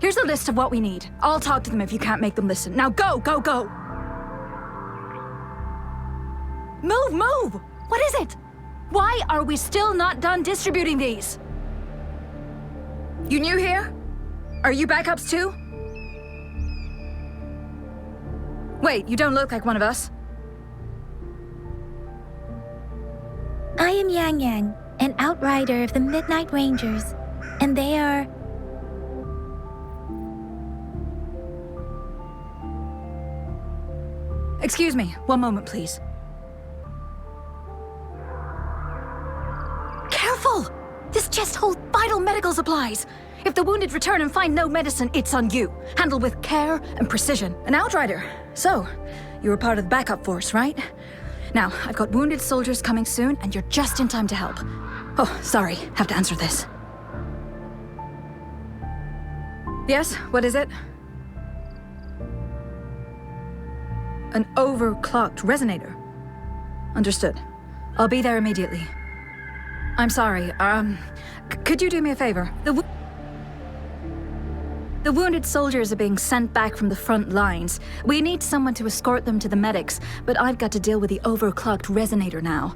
Here's a list of what we need. I'll talk to them if you can't make them listen. Now go, go, go! Move, move! What is it? Why are we still not done distributing these? You new here? Are you backups too? Wait, you don't look like one of us. I am Yang Yang, an outrider of the Midnight Rangers, and they are... Excuse me, one moment, please. Careful! This chest holds vital medical supplies. If the wounded return and find no medicine, it's on you. Handle with care and precision. An outrider. So, you were part of the backup force, right? Now, I've got wounded soldiers coming soon, and you're just in time to help. Oh, sorry, have to answer this. Yes, what is it? An overclocked resonator. Understood. I'll be there immediately. I'm sorry, could you do me a favor? The wounded soldiers are being sent back from the front lines. We need someone to escort them to the medics, but I've got to deal with the overclocked resonator now.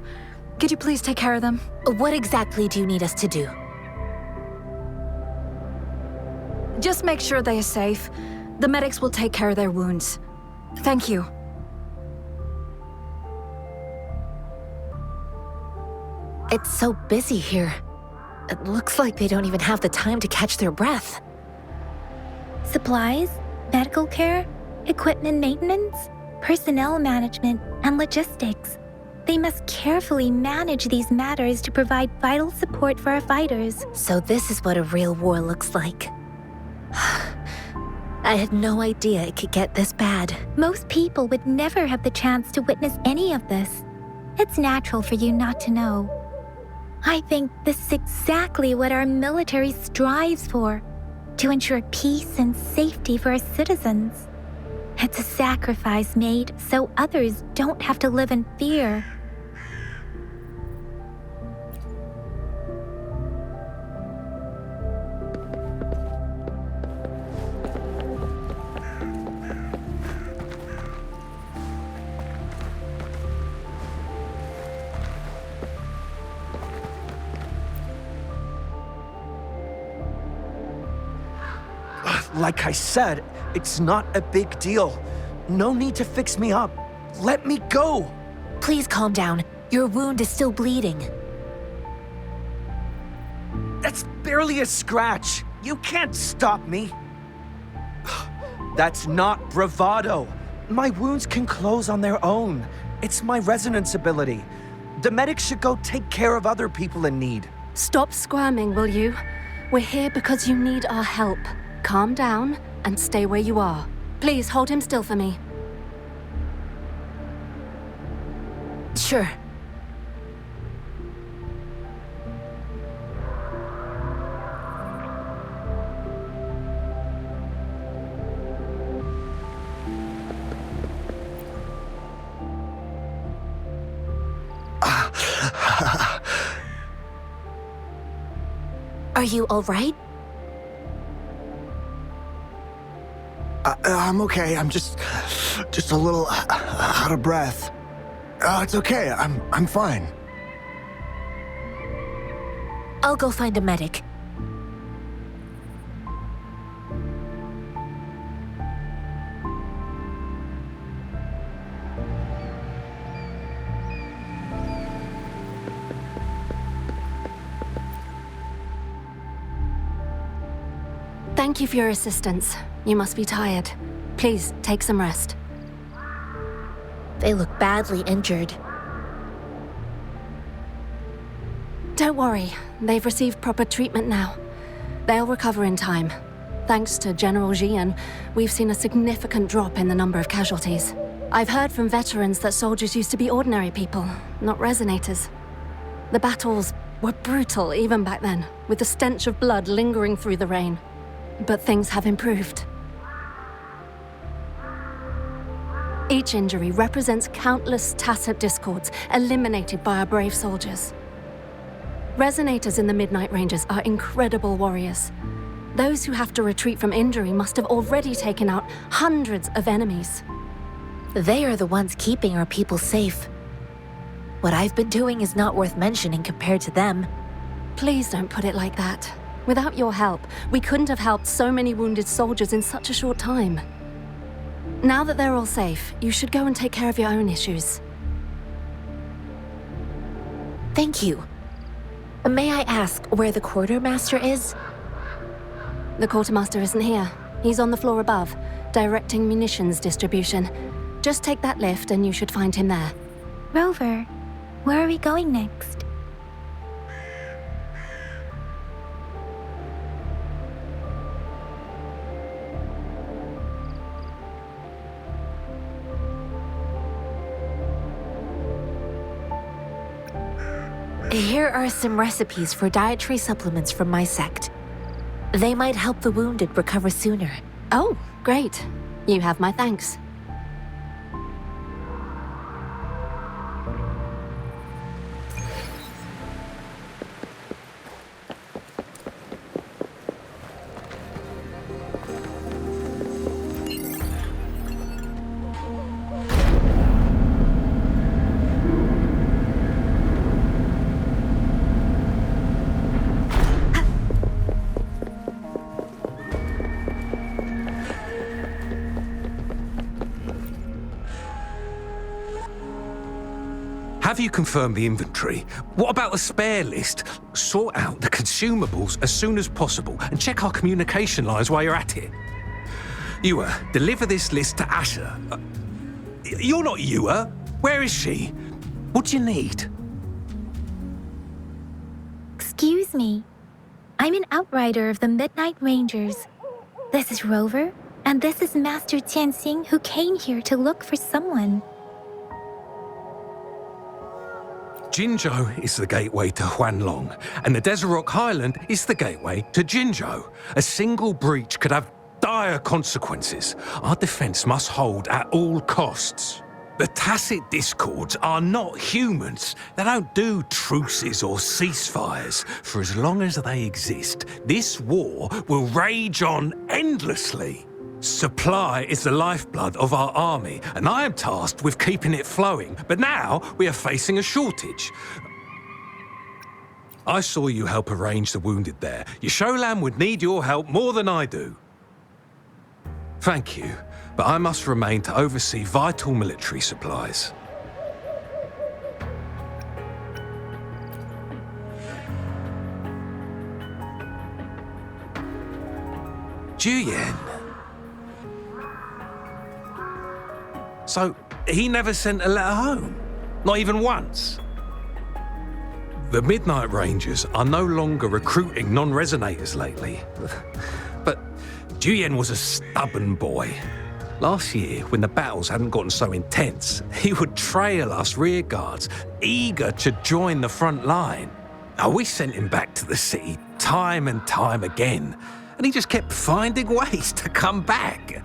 Could you please take care of them? What exactly do you need us to do? Just make sure they are safe. The medics will take care of their wounds. Thank you. It's so busy here. It looks like they don't even have the time to catch their breath. Supplies, medical care, equipment maintenance, personnel management, and logistics. They must carefully manage these matters to provide vital support for our fighters. So this is what a real war looks like. I had no idea it could get this bad. Most people would never have the chance to witness any of this. It's natural for you not to know. I think this is exactly what our military strives for, to ensure peace and safety for our citizens. It's a sacrifice made so others don't have to live in fear. Like I said, it's not a big deal. No need to fix me up. Let me go! Please calm down. Your wound is still bleeding. That's barely a scratch. You can't stop me. That's not bravado. My wounds can close on their own. It's my resonance ability. The medics should go take care of other people in need. Stop squirming, will you? We're here because you need our help. Calm down and stay where you are. Please hold him still for me. Sure. Are you all right? I'm okay. I'm just a little out of breath. It's okay. I'm fine. I'll go find a medic. Thank you for your assistance. You must be tired. Please, take some rest. They look badly injured. Don't worry. They've received proper treatment now. They'll recover in time. Thanks to General Jian, we've seen a significant drop in the number of casualties. I've heard from veterans that soldiers used to be ordinary people, not resonators. The battles were brutal even back then, with the stench of blood lingering through the rain. But things have improved. Each injury represents countless tacit discords eliminated by our brave soldiers. Resonators in the Midnight Rangers are incredible warriors. Those who have to retreat from injury must have already taken out hundreds of enemies. They are the ones keeping our people safe. What I've been doing is not worth mentioning compared to them. Please don't put it like that. Without your help, we couldn't have helped so many wounded soldiers in such a short time. Now that they're all safe, you should go and take care of your own issues. Thank you. May I ask where the quartermaster is? The quartermaster isn't here. He's on the floor above, directing munitions distribution. Just take that lift and you should find him there. Rover, where are we going next? Here are some recipes for dietary supplements from my sect. They might help the wounded recover sooner. Oh, great. You have my thanks. Have you confirmed the inventory? What about the spare list? Sort out the consumables as soon as possible and check our communication lines while you're at it. Ewa, deliver this list to Asher. You're not Ewa. Where is she? What do you need? Excuse me. I'm an outrider of the Midnight Rangers. This is Rover, and this is Master Tianxing, who came here to look for someone. Jinzhou is the gateway to Huanglong, and the Desert Rock Highland is the gateway to Jinzhou. A single breach could have dire consequences. Our defense must hold at all costs. The Tacit Discords are not humans. They don't do truces or ceasefires. For as long as they exist, this war will rage on endlessly. Supply is the lifeblood of our army, and I am tasked with keeping it flowing. But now we are facing a shortage. I saw you help arrange the wounded there. Yasholan would need your help more than I do. Thank you, but I must remain to oversee vital military supplies. Juyen. So, he never sent a letter home? Not even once? The Midnight Rangers are no longer recruiting non-resonators lately. But Juyen was a stubborn boy. Last year, when the battles hadn't gotten so intense, he would trail us rearguards, eager to join the front line. Now, we sent him back to the city time and time again, and he just kept finding ways to come back.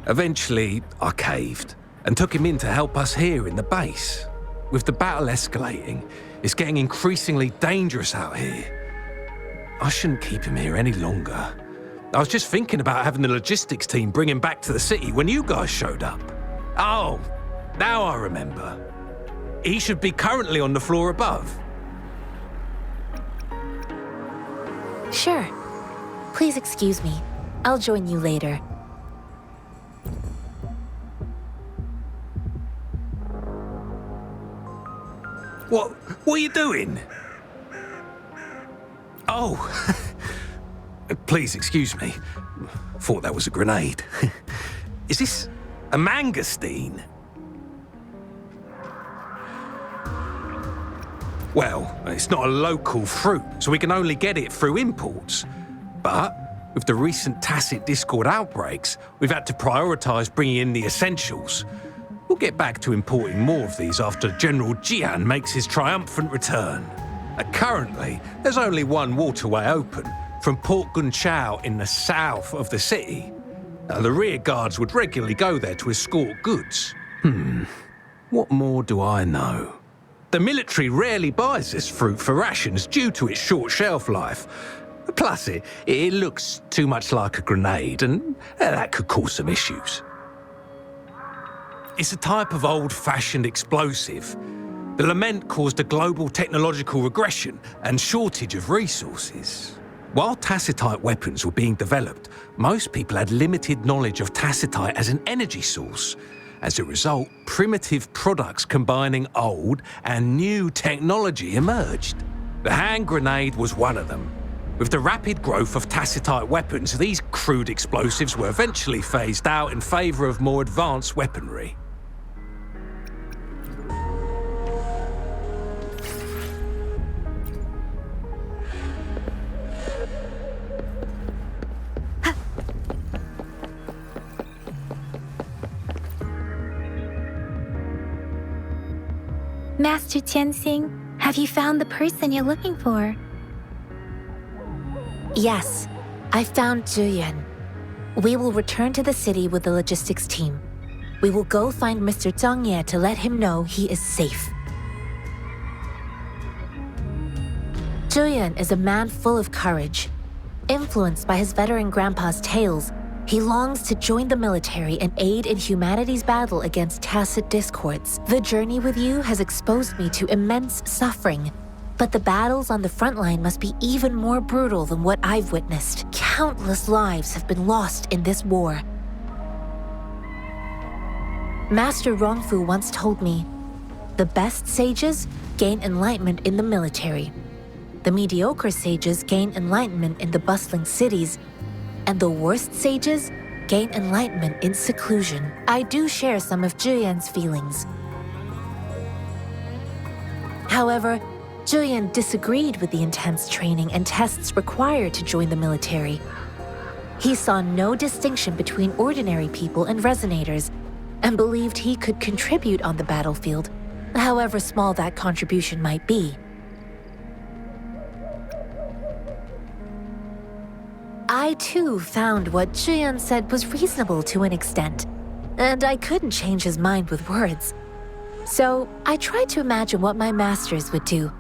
Eventually, I caved and took him in to help us here in the base. With the battle escalating, it's getting increasingly dangerous out here. I shouldn't keep him here any longer. I was just thinking about having the logistics team bring him back to the city when you guys showed up. Oh, now I remember. He should be currently on the floor above. Sure. Please excuse me. I'll join you later. What are you doing? Oh, please excuse me. Thought that was a grenade. Is this a mangosteen? Well, it's not a local fruit, so we can only get it through imports. But with the recent Tacit Discord outbreaks, we've had to prioritise bringing in the essentials. We'll get back to importing more of these after General Jian makes his triumphant return. Currently, there's only one waterway open, from Port Gunchao in the south of the city. The rear guards would regularly go there to escort goods. What more do I know? The military rarely buys this fruit for rations due to its short shelf life. Plus, it looks too much like a grenade, and that could cause some issues. It's a type of old-fashioned explosive. The lament caused a global technological regression and shortage of resources. While tacitite weapons were being developed, most people had limited knowledge of tacitite as an energy source, As a result, primitive products combining old and new technology emerged. The hand grenade was one of them. With the rapid growth of tacitite weapons, these crude explosives were eventually phased out in favor of more advanced weaponry. Master Tianxing, have you found the person you're looking for? Yes, I found Zhuyuan. We will return to the city with the logistics team. We will go find Mr. Zhang Ye to let him know he is safe. Zhuyuan is a man full of courage. Influenced by his veteran grandpa's tales, he longs to join the military and aid in humanity's battle against tacit discords. The journey with you has exposed me to immense suffering, but the battles on the front line must be even more brutal than what I've witnessed. Countless lives have been lost in this war. Master Rongfu once told me, the best sages gain enlightenment in the military. The mediocre sages gain enlightenment in the bustling cities, and the worst sages gain enlightenment in seclusion. I do share some of Zhuyuan's feelings. However, Zhuyuan disagreed with the intense training and tests required to join the military. He saw no distinction between ordinary people and resonators, and believed he could contribute on the battlefield, however small that contribution might be. I too found what Zhuyuan said was reasonable to an extent, and I couldn't change his mind with words. So I tried to imagine what my masters would do.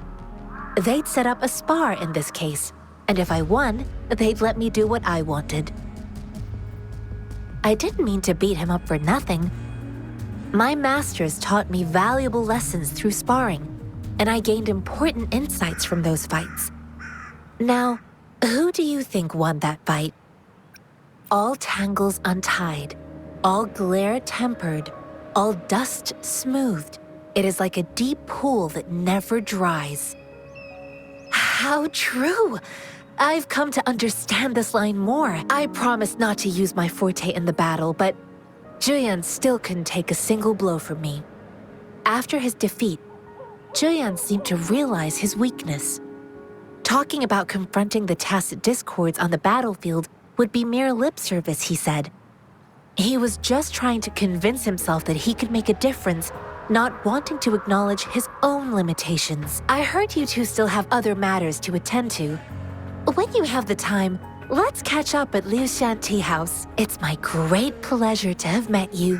They'd set up a spar in this case, and if I won, they'd let me do what I wanted. I didn't mean to beat him up for nothing. My masters taught me valuable lessons through sparring, and I gained important insights from those fights. Now, who do you think won that fight? All tangles untied, all glare tempered, all dust smoothed. It is like a deep pool that never dries. How true! I've come to understand this line more. I promised not to use my forte in the battle, but Zhuyuan still couldn't take a single blow from me. After his defeat, Zhuyuan seemed to realize his weakness. Talking about confronting the tacit discords on the battlefield would be mere lip service, he said. He was just trying to convince himself that he could make a difference, not wanting to acknowledge his own limitations. I heard you two still have other matters to attend to. When you have the time, let's catch up at Liu Shan Tea House. It's my great pleasure to have met you.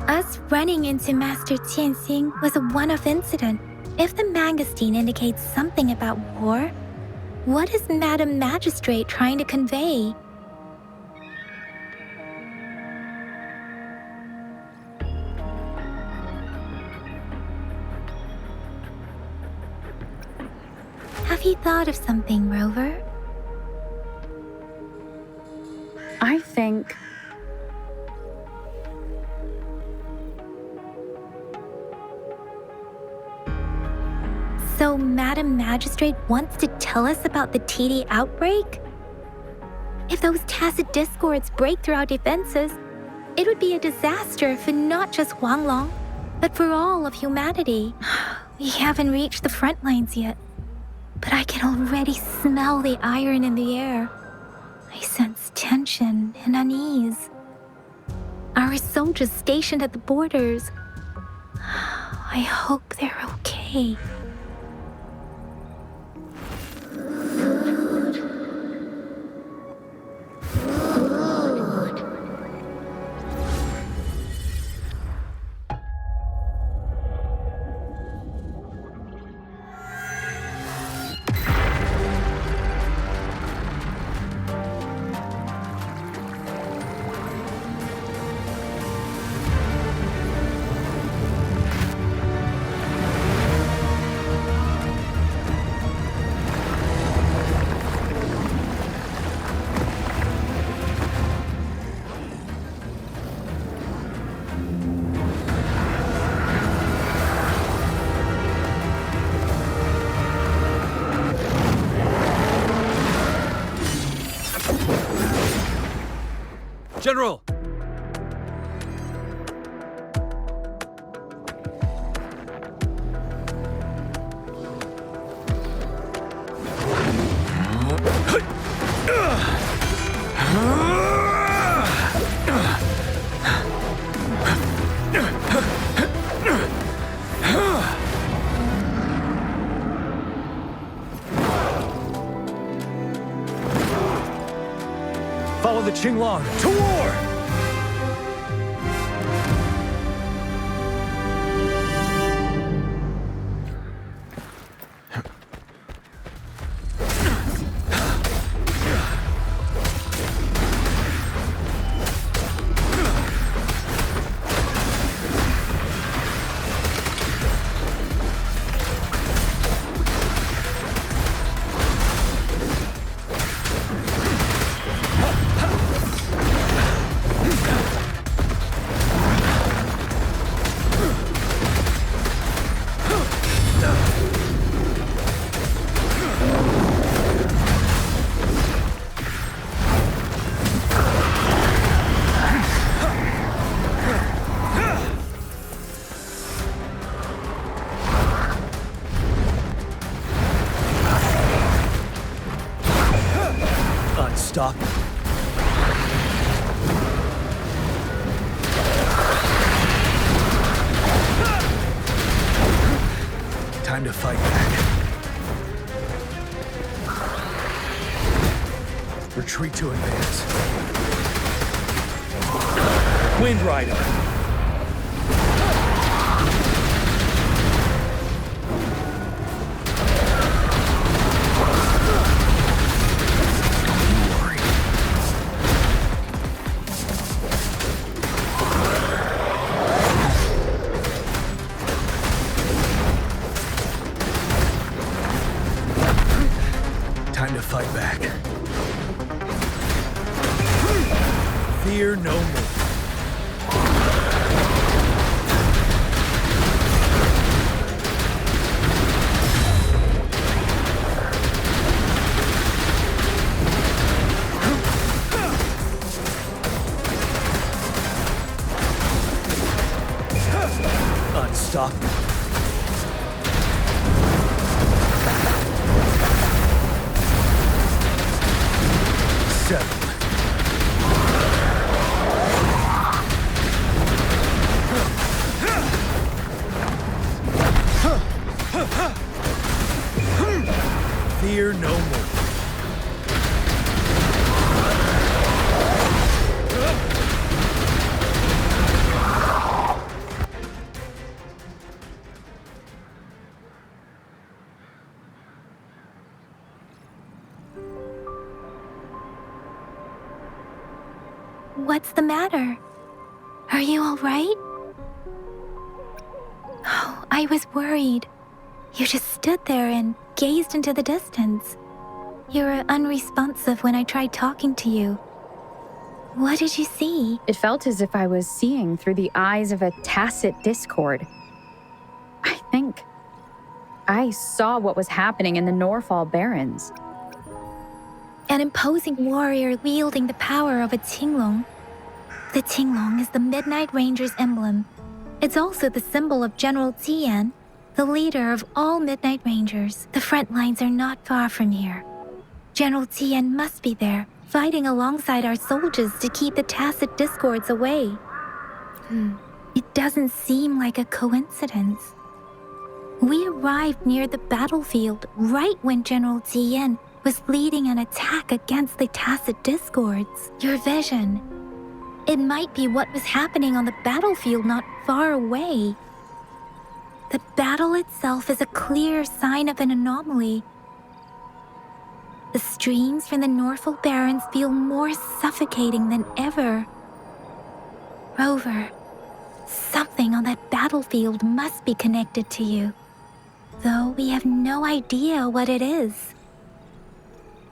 Us running into Master Tianxing was a one-off incident. If the Mangosteen indicates something about war, what is Madam Magistrate trying to convey? Have you thought of something, Rover? I think... So Madam Magistrate wants to tell us about the TD outbreak? If those tacit discords break through our defenses, it would be a disaster for not just Huanglong, but for all of humanity. We haven't reached the front lines yet, but I can already smell the iron in the air. I sense tension and unease. Our soldiers stationed at the borders, I hope they're okay. General! Follow the Huanglong to war! Stop. Time to fight back. Retreat to advance. Wind Rider. Time to fight back. Fear no more. Unstoppable. Settle. Fear no more. What's the matter? Are you all right? Oh, I was worried. You just stood there and gazed into the distance. You were unresponsive when I tried talking to you. What did you see? It felt as if I was seeing through the eyes of a tacit discord. I think I saw what was happening in the Norfall Barrens. An imposing warrior wielding the power of a Huanglong. The Huanglong is the Midnight Ranger's emblem. It's also the symbol of General Tian, the leader of all Midnight Rangers. The front lines are not far from here. General Tian must be there, fighting alongside our soldiers to keep the tacit discords away. It doesn't seem like a coincidence. We arrived near the battlefield right when General Tian was leading an attack against the tacit discords. Your vision. It might be what was happening on the battlefield not far away. The battle itself is a clear sign of an anomaly. The streams from the Norfall Barrens feel more suffocating than ever. Rover, something on that battlefield must be connected to you, though we have no idea what it is.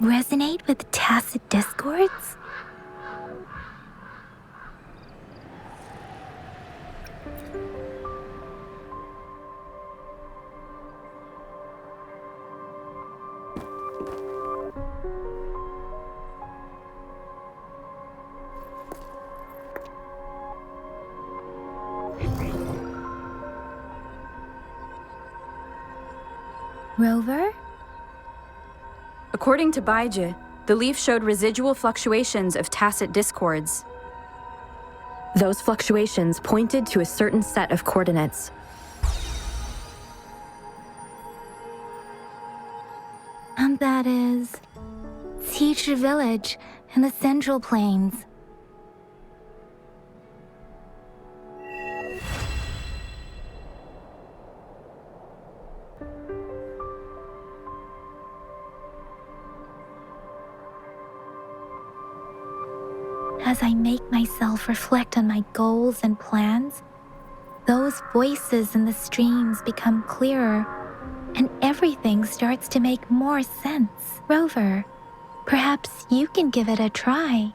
Resonate with tacit discords? Rover? According to Baiji, the leaf showed residual fluctuations of tacit discords. Those fluctuations pointed to a certain set of coordinates. And that is Teacher Village in the Central Plains. As I make myself reflect on my goals and plans, those voices in the streams become clearer, and everything starts to make more sense. Rover, perhaps you can give it a try.